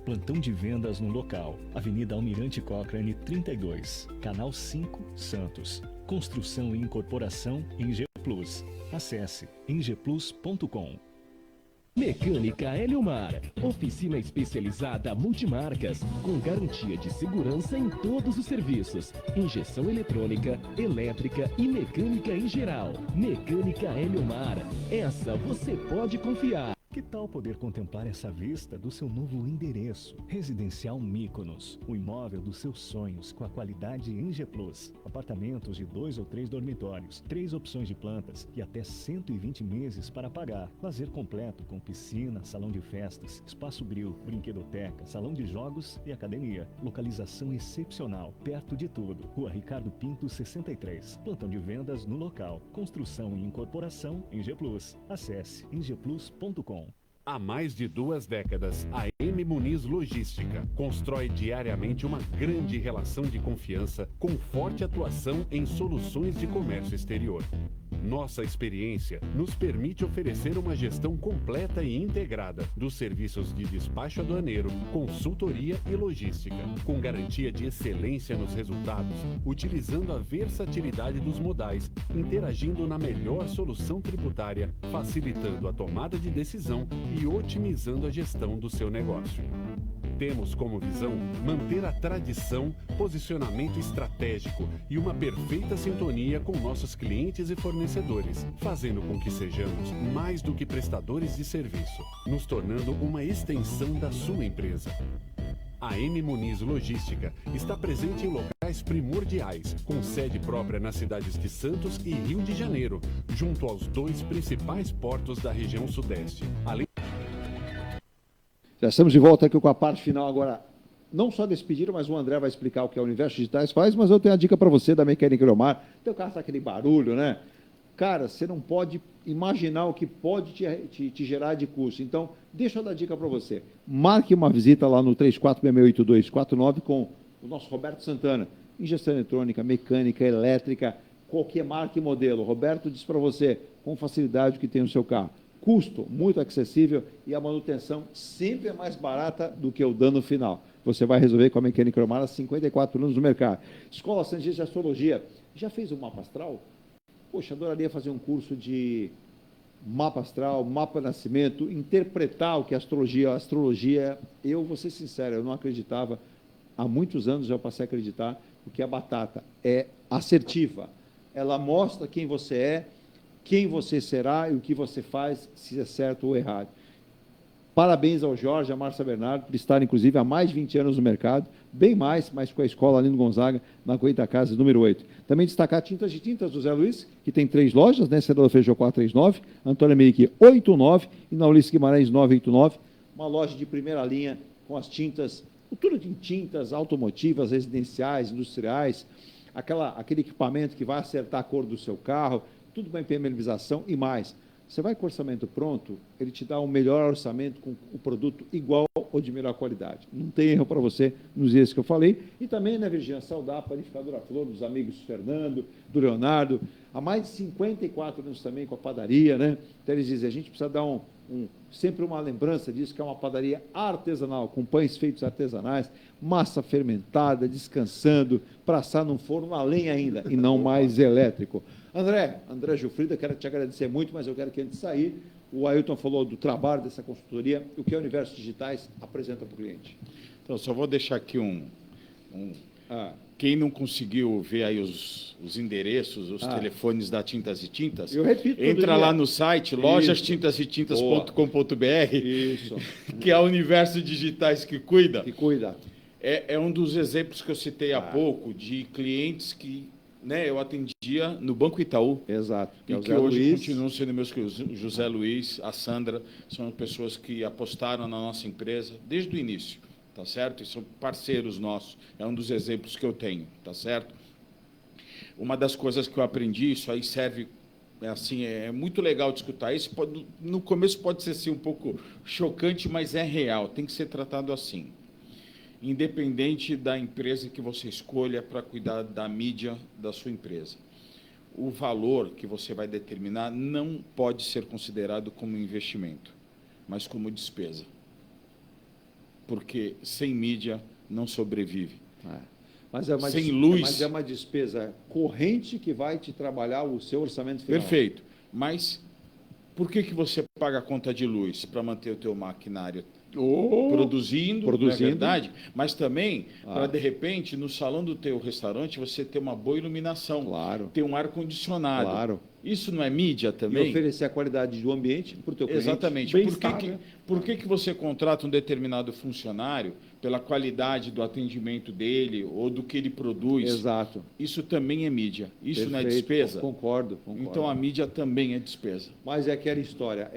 Plantão de vendas no local. Avenida Almirante Cochrane 32, Canal 5, Santos. Construção e incorporação Enge Plus. Acesse engeplus.com. Mecânica Eliomar, oficina especializada multimarcas, com garantia de segurança em todos os serviços, injeção eletrônica, elétrica e mecânica em geral. Mecânica Eliomar, essa você pode confiar. Que tal poder contemplar essa vista do seu novo endereço? Residencial Mykonos, o imóvel dos seus sonhos com a qualidade Enge Plus. Apartamentos de 2 ou 3 dormitórios, 3 opções de plantas e até 120 meses para pagar. Lazer completo com piscina, salão de festas, espaço grill, brinquedoteca, salão de jogos e academia. Localização excepcional, perto de tudo. Rua Ricardo Pinto 63. Plantão de vendas no local. Construção e incorporação Enge Plus. Acesse engeplus.com. Há mais de 2 décadas, a M Muniz Logística constrói diariamente uma grande relação de confiança com forte atuação em soluções de comércio exterior. Nossa experiência nos permite oferecer uma gestão completa e integrada dos serviços de despacho aduaneiro, consultoria e logística, com garantia de excelência nos resultados, utilizando a versatilidade dos modais, interagindo na melhor solução tributária, facilitando a tomada de decisão e otimizando a gestão do seu negócio. Temos como visão manter a tradição, posicionamento estratégico e uma perfeita sintonia com nossos clientes e fornecedores, fazendo com que sejamos mais do que prestadores de serviço, nos tornando uma extensão da sua empresa. A M Muniz Logística está presente em locais primordiais, com sede própria nas cidades de Santos e Rio de Janeiro, junto aos 2 principais portos da região sudeste. Já estamos de volta aqui com a parte final agora. Não só despediram, mas o André vai explicar o que a Universo Digitais faz, mas eu tenho a dica para você da Mecânica Eliomar. Teu carro está aquele barulho, né? Cara, você não pode imaginar o que pode te gerar de custo. Então, deixa eu dar dica para você. Marque uma visita lá no 34668249 com o nosso Roberto Santana. Injeção eletrônica, mecânica, elétrica, qualquer marca e modelo. Roberto diz para você, com facilidade, o que tem no seu carro. Custo muito acessível e a manutenção sempre é mais barata do que o dano final. Você vai resolver com a Mecânica Eliomar há 54 anos no mercado. Escola Santista de Astrologia. Já fez o mapa astral? Poxa, adoraria fazer um curso de mapa astral, mapa nascimento, interpretar o que é astrologia. A astrologia, eu vou ser sincero, eu não acreditava. Há muitos anos eu passei a acreditar, porque a batata é assertiva. Ela mostra quem você é, quem você será e o que você faz, se é certo ou errado. Parabéns ao Jorge, à Márcia Bernardo, por estar, inclusive, há mais de 20 anos no mercado, bem mais, mas com a escola ali no Gonzaga, na Goitacazes, número 8. Também destacar Tintas de Tintas do Zé Luiz, que tem 3 lojas, né? Cidadão Feijó 439, Antônio Merique 89 e na Ulisses Guimarães 989. Uma loja de primeira linha com as tintas, tudo de tintas automotivas, residenciais, industriais, aquele equipamento que vai acertar a cor do seu carro, tudo com impermeabilização e mais. Você vai com o orçamento pronto, ele te dá um melhor orçamento com o produto igual ou de melhor qualidade. Não tem erro para você nos dias que eu falei. E também, né, Virgínia, saudar a Panificadora Flor, dos amigos Fernando, do Leonardo, há mais de 54 anos também com a padaria, né? Então eles dizem, a gente precisa dar sempre uma lembrança disso, que é uma padaria artesanal, com pães feitos artesanais, massa fermentada, descansando, para assar num forno a lenha ainda, e não mais elétrico. André Gilfrida, quero te agradecer muito, mas eu quero que antes de sair, o Ailton falou do trabalho dessa consultoria, o que a Universo Digitais apresenta para o cliente. Então, só vou deixar aqui quem não conseguiu ver aí os endereços, os telefones da Tintas e Tintas, eu repito, entra lá no site lojastiintasetintas.com.br, isso, que é a Universo Digitais que cuida. Que cuida. É um dos exemplos que eu citei há pouco de clientes que, né, eu atendia no Banco Itaú. Exato. E que hoje continuam sendo meus clientes. José Luiz, a Sandra, são pessoas que apostaram na nossa empresa desde o início, tá certo? E são parceiros nossos. É um dos exemplos que eu tenho, tá certo? Uma das coisas que eu aprendi, isso aí serve, é muito legal de escutar. Isso no começo pode ser assim, um pouco chocante, mas é real, tem que ser tratado assim. Independente da empresa que você escolha para cuidar da mídia da sua empresa. O valor que você vai determinar não pode ser considerado como investimento, mas como despesa. Porque sem mídia não sobrevive. Sem luz... Mas é uma despesa corrente que vai te trabalhar o seu orçamento final. Perfeito. Mas por que você paga a conta de luz? Para manter o teu maquinário produzindo, não é verdade? Mas também, para, de repente, no salão do teu restaurante, você ter uma boa iluminação, ter um ar-condicionado. Claro. Isso não é mídia também? E oferecer a qualidade do ambiente para o teu cliente. Exatamente. Por que você contrata um determinado funcionário pela qualidade do atendimento dele ou do que ele produz? Exato. Isso também é mídia. Isso não é despesa? Concordo. Então, a mídia também é despesa. Mas é aquela história.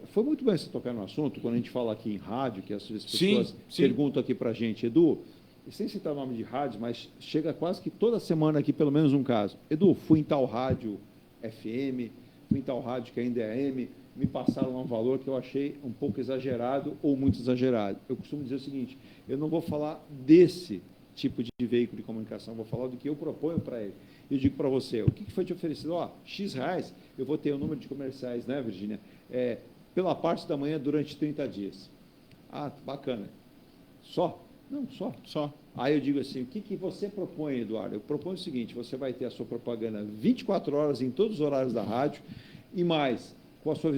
Foi muito bem você tocar no assunto, quando a gente fala aqui em rádio, que as pessoas perguntam aqui para a gente, Edu, sem citar o nome de rádio, mas chega quase que toda semana aqui, pelo menos um caso. Edu, fui em tal rádio FM, fui em tal rádio que ainda é AM, me passaram um valor que eu achei um pouco exagerado ou muito exagerado. Eu costumo dizer o seguinte, eu não vou falar desse tipo de veículo de comunicação, vou falar do que eu proponho para ele. Eu digo para você, o que foi te oferecido? X reais, eu vou ter o número de comerciais, né, Virgínia? Pela parte da manhã durante 30 dias. Bacana. Só? Não, só. Aí eu digo assim, o que você propõe, Eduardo? Eu proponho o seguinte, você vai ter a sua propaganda 24 horas em todos os horários da rádio e mais, com a sua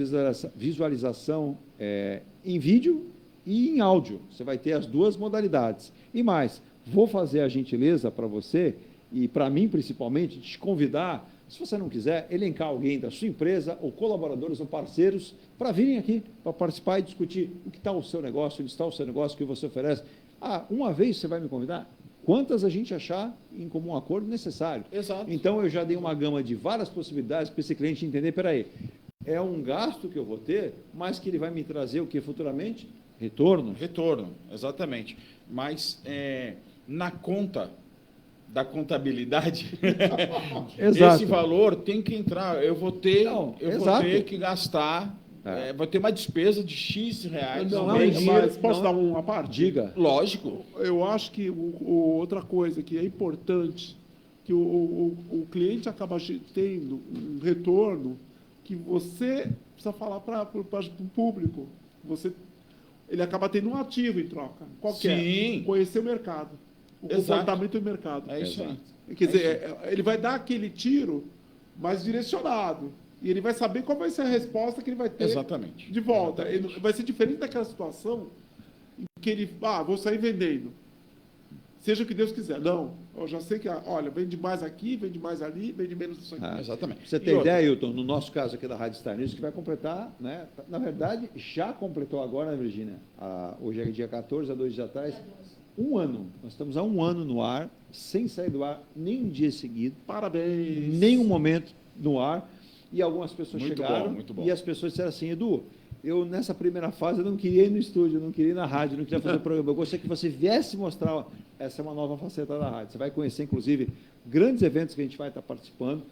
visualização em vídeo e em áudio. Você vai ter as duas modalidades. E mais, vou fazer a gentileza para você e para mim, principalmente, de te convidar, se você não quiser, elencar alguém da sua empresa ou colaboradores ou parceiros para virem aqui, para participar e discutir o que está o seu negócio, onde está o seu negócio, o que você oferece. Uma vez você vai me convidar? Quantas a gente achar em comum acordo necessário. Exato. Então, eu já dei uma gama de várias possibilidades para esse cliente entender, espera é um gasto que eu vou ter, mas que ele vai me trazer o que futuramente? Retorno. Retorno, exatamente. Mas na conta da contabilidade, esse valor tem que entrar. Eu vou ter que gastar... vai ter uma despesa de X reais. Mas posso dar uma parte? Diga. Lógico. Eu acho que outra coisa que é importante, que o cliente acaba tendo um retorno que você precisa falar para o público. Ele acaba tendo um ativo em troca. Sim. Conhecer o mercado. O comportamento do mercado. É isso aí. Quer dizer, ele vai dar aquele tiro mais direcionado. E ele vai saber qual vai ser a resposta que ele vai ter Exatamente. de volta. Vai ser diferente daquela situação em que ele, vou sair vendendo. Seja o que Deus quiser. Não, eu já sei que, olha, vende mais aqui, vende mais ali, vende menos isso aqui. Exatamente. Pra você ter ideia, Hilton, no nosso caso aqui da Rádio Star News, que vai completar, né? Na verdade, já completou agora, né, Virgínia? Hoje é dia 14, há 2 dias atrás, 1 ano. Nós estamos há 1 ano no ar, sem sair do ar, nem um dia seguido. Parabéns. Nenhum momento no ar. E algumas pessoas Muito chegaram bom, muito bom. e as pessoas disseram assim, Edu, eu nessa primeira fase eu não queria ir no estúdio, eu não queria ir na rádio, eu não queria fazer programa. Eu gostaria que você viesse mostrar, essa é uma nova faceta da rádio. Você vai conhecer, inclusive, grandes eventos que a gente vai estar participando.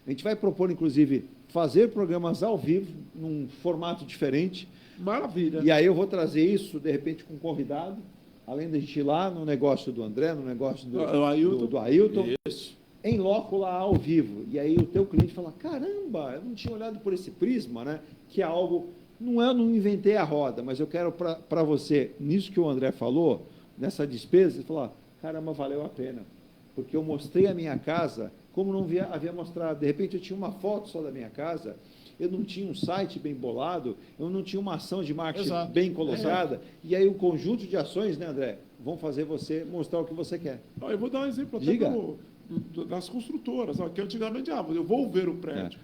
A gente vai propor, inclusive, fazer programas ao vivo, num formato diferente. Maravilha. E aí eu vou trazer isso, de repente, com um convidado, além da gente ir lá no negócio do André, no negócio do Ailton. Isso. Em loco lá ao vivo. E aí o teu cliente fala, caramba, eu não tinha olhado por esse prisma, né? Que é algo, eu não inventei a roda, mas eu quero para você, nisso que o André falou, nessa despesa, você falar, caramba, valeu a pena. Porque eu mostrei a minha casa como não havia mostrado. De repente eu tinha uma foto só da minha casa, eu não tinha um site bem bolado, eu não tinha uma ação de marketing bem colocada. E aí o conjunto de ações, né, André, vão fazer você mostrar o que você quer. Eu vou dar um exemplo até das construtoras, que antigamente, eu vou ver o prédio.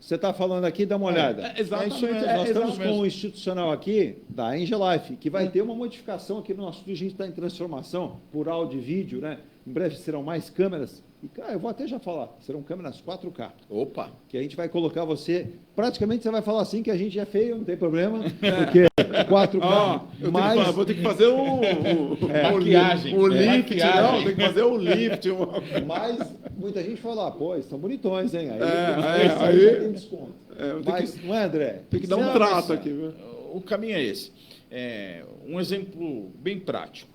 Você está falando aqui, dá uma olhada. Exatamente. Nós estamos com um institucional aqui, da Angel Life, que vai ter uma modificação aqui no nosso estúdio, a gente está em transformação por áudio e vídeo, né? Em breve serão mais câmeras. E, eu vou até já falar, serão câmeras 4K. Opa! Que a gente vai colocar você, praticamente você vai falar assim que a gente é feio, não tem problema, porque 4K, mas... Vou ter que fazer maquiagem. O lift, não, tem que fazer o lift. Mas muita gente fala, pô, eles são bonitões, hein? Aí tem desconto. Mas, não é, André? Tem que dar um trato aqui. Viu? O caminho é esse. Um exemplo bem prático.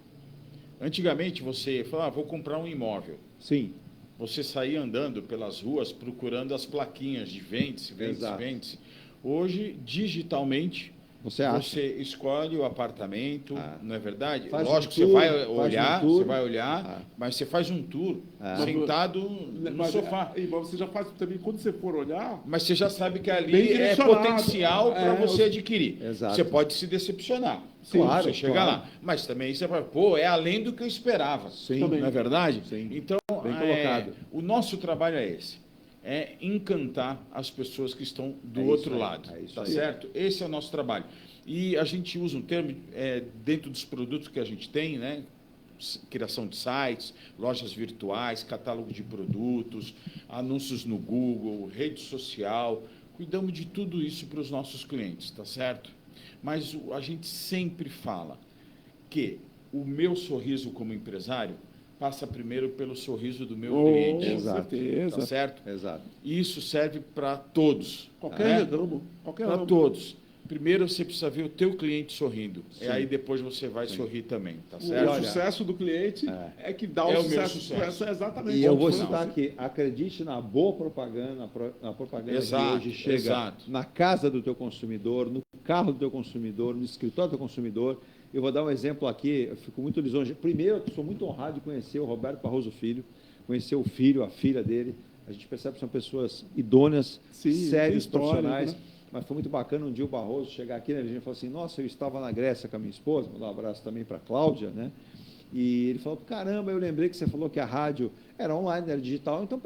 Antigamente você falava, vou comprar um imóvel. Sim. Você saía andando pelas ruas procurando as plaquinhas de vende-se, vende-se, vende-se. Hoje, digitalmente, você escolhe o apartamento, não é verdade? Lógico que você vai olhar, mas você faz um tour sentado no sofá. Mas você já faz também, quando você for olhar... Mas você já sabe que ali é potencial para você adquirir. Exato. Você pode se decepcionar. Claro, você chega lá. Mas também você vai, é além do que eu esperava. Sim. Não é verdade? Sim. Então, bem colocado. O nosso trabalho é esse. É encantar as pessoas que estão do outro lado. Tá certo? Esse é o nosso trabalho. E a gente usa um termo dentro dos produtos que a gente tem, né? Criação de sites, lojas virtuais, catálogo de produtos, anúncios no Google, rede social. Cuidamos de tudo isso para os nossos clientes, tá certo? Mas a gente sempre fala que o meu sorriso como empresário passa primeiro pelo sorriso do meu cliente. Exato. Tá certo? Exato. E isso serve para todos. Qualquer para todos. Primeiro você precisa ver o teu cliente sorrindo. E aí depois você vai sorrir também, tá certo? O sucesso do cliente é que dá o sucesso. Exatamente. E eu vou citar aqui, acredite na boa propaganda, na propaganda que hoje chega na casa do teu consumidor, no carro do teu consumidor, no escritório do teu consumidor. Eu vou dar um exemplo aqui, eu fico muito lisonjeado. Primeiro, eu sou muito honrado de conhecer o Roberto Barroso Filho, conhecer o filho, a filha dele. A gente percebe que são pessoas idôneas, sérias, profissionais. Né? Mas foi muito bacana um dia o Barroso chegar aqui, né, a gente falou assim, nossa, eu estava na Grécia com a minha esposa, vou dar um abraço também para a Cláudia, né? E ele falou, caramba, eu lembrei que você falou que a rádio era online, era digital, então,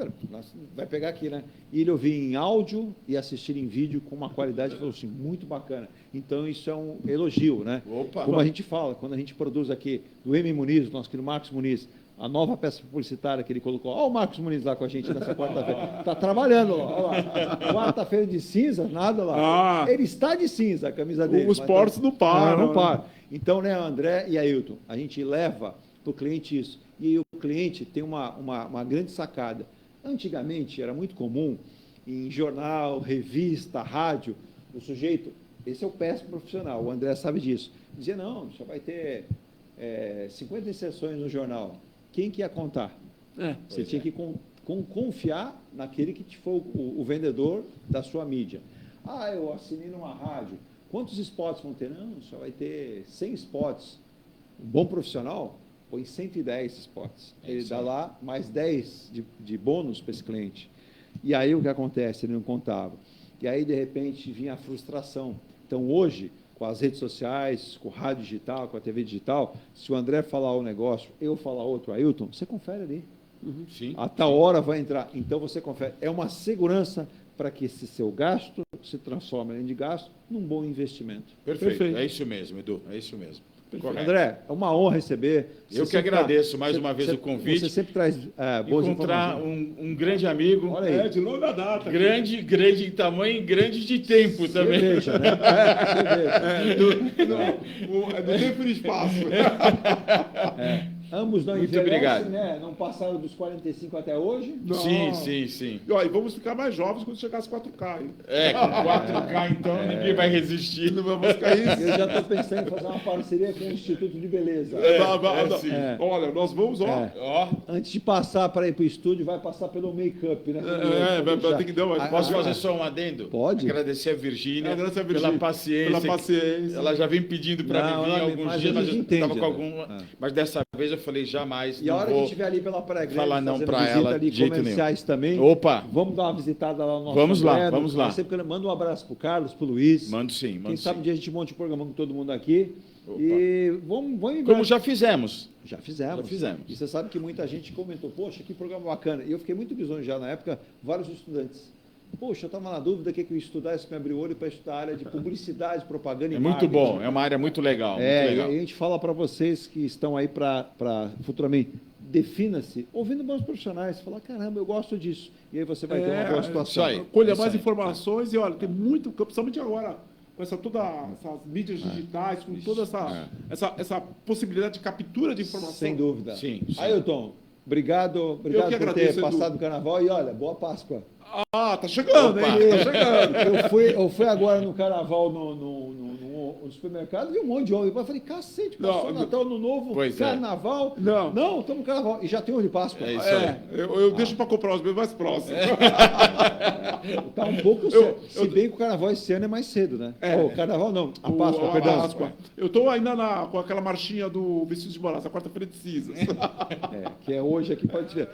vai pegar aqui, né? E ele ouvia em áudio e assistir em vídeo com uma qualidade, falou assim, muito bacana. Então, isso é um elogio, né? Como a gente fala, quando a gente produz aqui, do M. Muniz, nosso querido Marcos Muniz, a nova peça publicitária que ele colocou. Olha o Marcos Muniz lá com a gente nessa quarta-feira. Está trabalhando lá. Quarta-feira de cinza, nada lá. Ele está de cinza, a camisa dele. Os portos não param. Não param. Então, né, André e Ailton, a gente leva para o cliente isso. E aí o cliente tem uma grande sacada. Antigamente, era muito comum, em jornal, revista, rádio, o sujeito, esse é o péssimo profissional, o André sabe disso, dizia, não, só vai ter 50 inserções no jornal. Quem que ia contar? Você tinha que confiar naquele que te for o vendedor da sua mídia. Eu assinei numa rádio. Quantos spots vão ter? Não, só vai ter 100 spots. Um bom profissional põe 110 spots. Ele dá lá mais 10 de bônus para esse cliente. E aí o que acontece? Ele não contava. e aí, de repente, vinha a frustração. Então, hoje, com as redes sociais, com o rádio digital, com a TV digital, se o André falar um negócio, eu falar outro, Ailton, você confere ali. Sim. A tal hora vai entrar, então você confere. É uma segurança para que esse seu gasto se transforme, além de gasto, num bom investimento. Perfeito. É isso mesmo, Edu, é isso mesmo. Correto. André, é uma honra receber. Eu que agradeço mais uma vez o convite. Você sempre traz boas encontrar um grande amigo. Olha aí. De longa data. Grande de tamanho e grande de tempo também. Cerveja, né? Do tempo e do espaço. Ambos não Muito envelhecem, obrigado. né? Não passaram dos 45 até hoje. Não. Sim. E, ó, e vamos ficar mais jovens quando chegar às 4K. Hein? Com 4K, então, ninguém vai resistir. Não vamos ficar isso. Eu já estou pensando em fazer uma parceria com o Instituto de Beleza. Sim. Olha, nós vamos, ó. Antes de passar para ir para o estúdio, vai passar pelo make-up, né? Vai ter que dar uma... Posso fazer só um adendo? Pode. Agradecer a Virgínia pela paciência. Ela já vem pedindo para mim vir alguns dias, mas eu estava com alguma... Mas dessa vez eu falei, jamais. E a hora que estiver ali pela Praia Grande, falar não para ela ali, de jeito comerciais nenhum. também. Opa! Vamos dar uma visitada lá no nosso Vamos lá. Manda um abraço pro Carlos, pro Luiz. Mando sim. Quem sabe um dia a gente monte um programa com todo mundo aqui. Opa. E vamos como já fizemos. Já fizemos. E você sabe que muita gente comentou, poxa, que programa bacana. E eu fiquei muito lisonjeado na época, vários estudantes. Poxa, eu estava na dúvida o que eu ia estudar, isso me abriu o olho para estudar a área de publicidade, propaganda e marketing. Muito bom, é uma área muito legal. E a gente fala para vocês que estão aí para futuramente, defina-se, ouvindo bons profissionais, falar, caramba, eu gosto disso. E aí você vai ter uma boa situação. Colha mais informações e, olha, tem muito campo, principalmente agora, com todas essas mídias digitais, com toda essa possibilidade de captura de informação. Sem dúvida. Sim. Ailton, obrigado por ter passado o carnaval e, olha, boa Páscoa. Tá chegando, hein? Tá chegando. Eu fui agora no carnaval no supermercado e vi um monte de homem. Eu falei, cacete, passou Natal, Ano Novo, carnaval. Não, estamos no carnaval. E já tem ovo de Páscoa. É isso aí. Eu deixo para comprar os meus mais próximos. Tá um pouco cedo. Se bem que o carnaval esse ano é mais cedo, né? O carnaval não, a Páscoa, perdão. Páscoa. Eu estou ainda com aquela marchinha do Vestido de Moraes, a quarta-feira de cinzas. Que é hoje aqui, pode ver.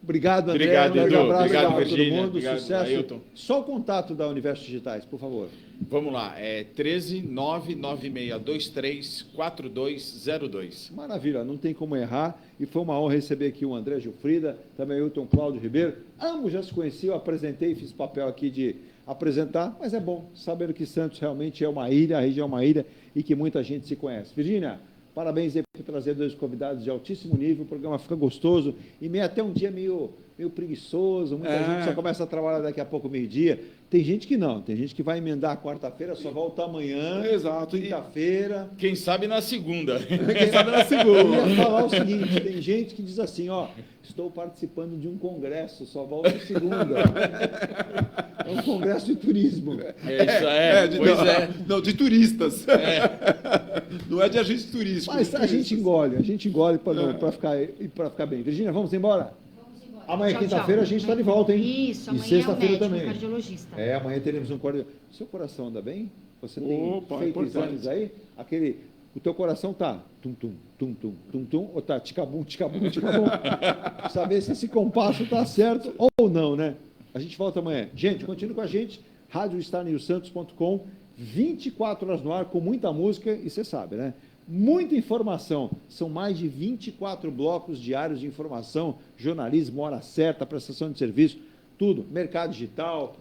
Obrigado, André. Obrigado, Edu. Obrigado, Virgínia. Todo mundo. Obrigado, sucesso. Ailton. Só o contato da Universo Digitais, por favor. Vamos lá, 13-99623-4202. Maravilha, não tem como errar. E foi uma honra receber aqui o André Gilfrida, também o Ailton Cláudio Ribeiro. Ambos já se conheciam, apresentei, fiz papel aqui de apresentar, mas é bom, sabendo que Santos realmente é uma ilha, a região é uma ilha e que muita gente se conhece. Virgínia, parabéns aí por trazer dois convidados de altíssimo nível, o programa fica gostoso e meio até um dia meio preguiçoso, muita gente só começa a trabalhar daqui a pouco, meio-dia. Tem gente que não, tem gente que vai emendar a quarta-feira, só volta amanhã, quinta-feira. Quem sabe na segunda. Quem sabe na segunda. Eu ia falar o seguinte, tem gente que diz assim, estou participando de um congresso, só volto segunda. É um congresso de turismo. Não, de turistas. Não é de agente turístico. Mas a gente engole para ficar bem. Virgínia, vamos embora? Amanhã, quinta-feira, a gente está de volta, hein? Isso, amanhã e sexta-feira é também. cardiologista. Amanhã teremos um cardiologista. Seu coração anda bem? Você tem feito exames aí? O teu coração tá tum-tum, tum-tum, tum-tum, ou tá ticabum, ticabum, ticabum? Saber se esse compasso tá certo ou não, né? A gente volta amanhã. Gente, continue com a gente, radiostarnewsantos.com, 24 horas no ar, com muita música, e você sabe, né? Muita informação, são mais de 24 blocos diários de informação, jornalismo, hora certa, prestação de serviço, tudo, mercado digital,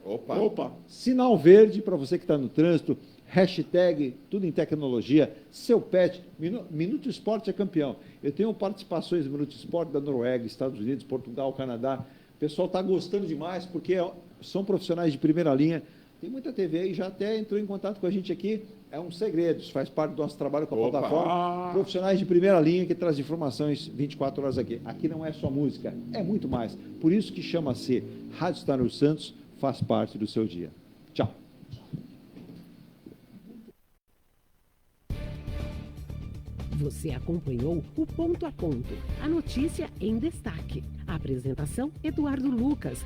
sinal verde para você que está no trânsito, hashtag, tudo em tecnologia, seu pet, Minuto Esporte é campeão. Eu tenho participações no Minuto Esporte da Noruega, Estados Unidos, Portugal, Canadá, o pessoal está gostando demais porque são profissionais de primeira linha. Tem muita TV aí, já até entrou em contato com a gente aqui, é um segredo, isso faz parte do nosso trabalho com a plataforma. Profissionais de primeira linha que trazem informações 24 horas aqui. Aqui não é só música, é muito mais. Por isso que chama-se Rádio Starnews Santos, faz parte do seu dia. Tchau. Você acompanhou o Ponto a Ponto, a notícia em destaque. A apresentação, Eduardo Lucas.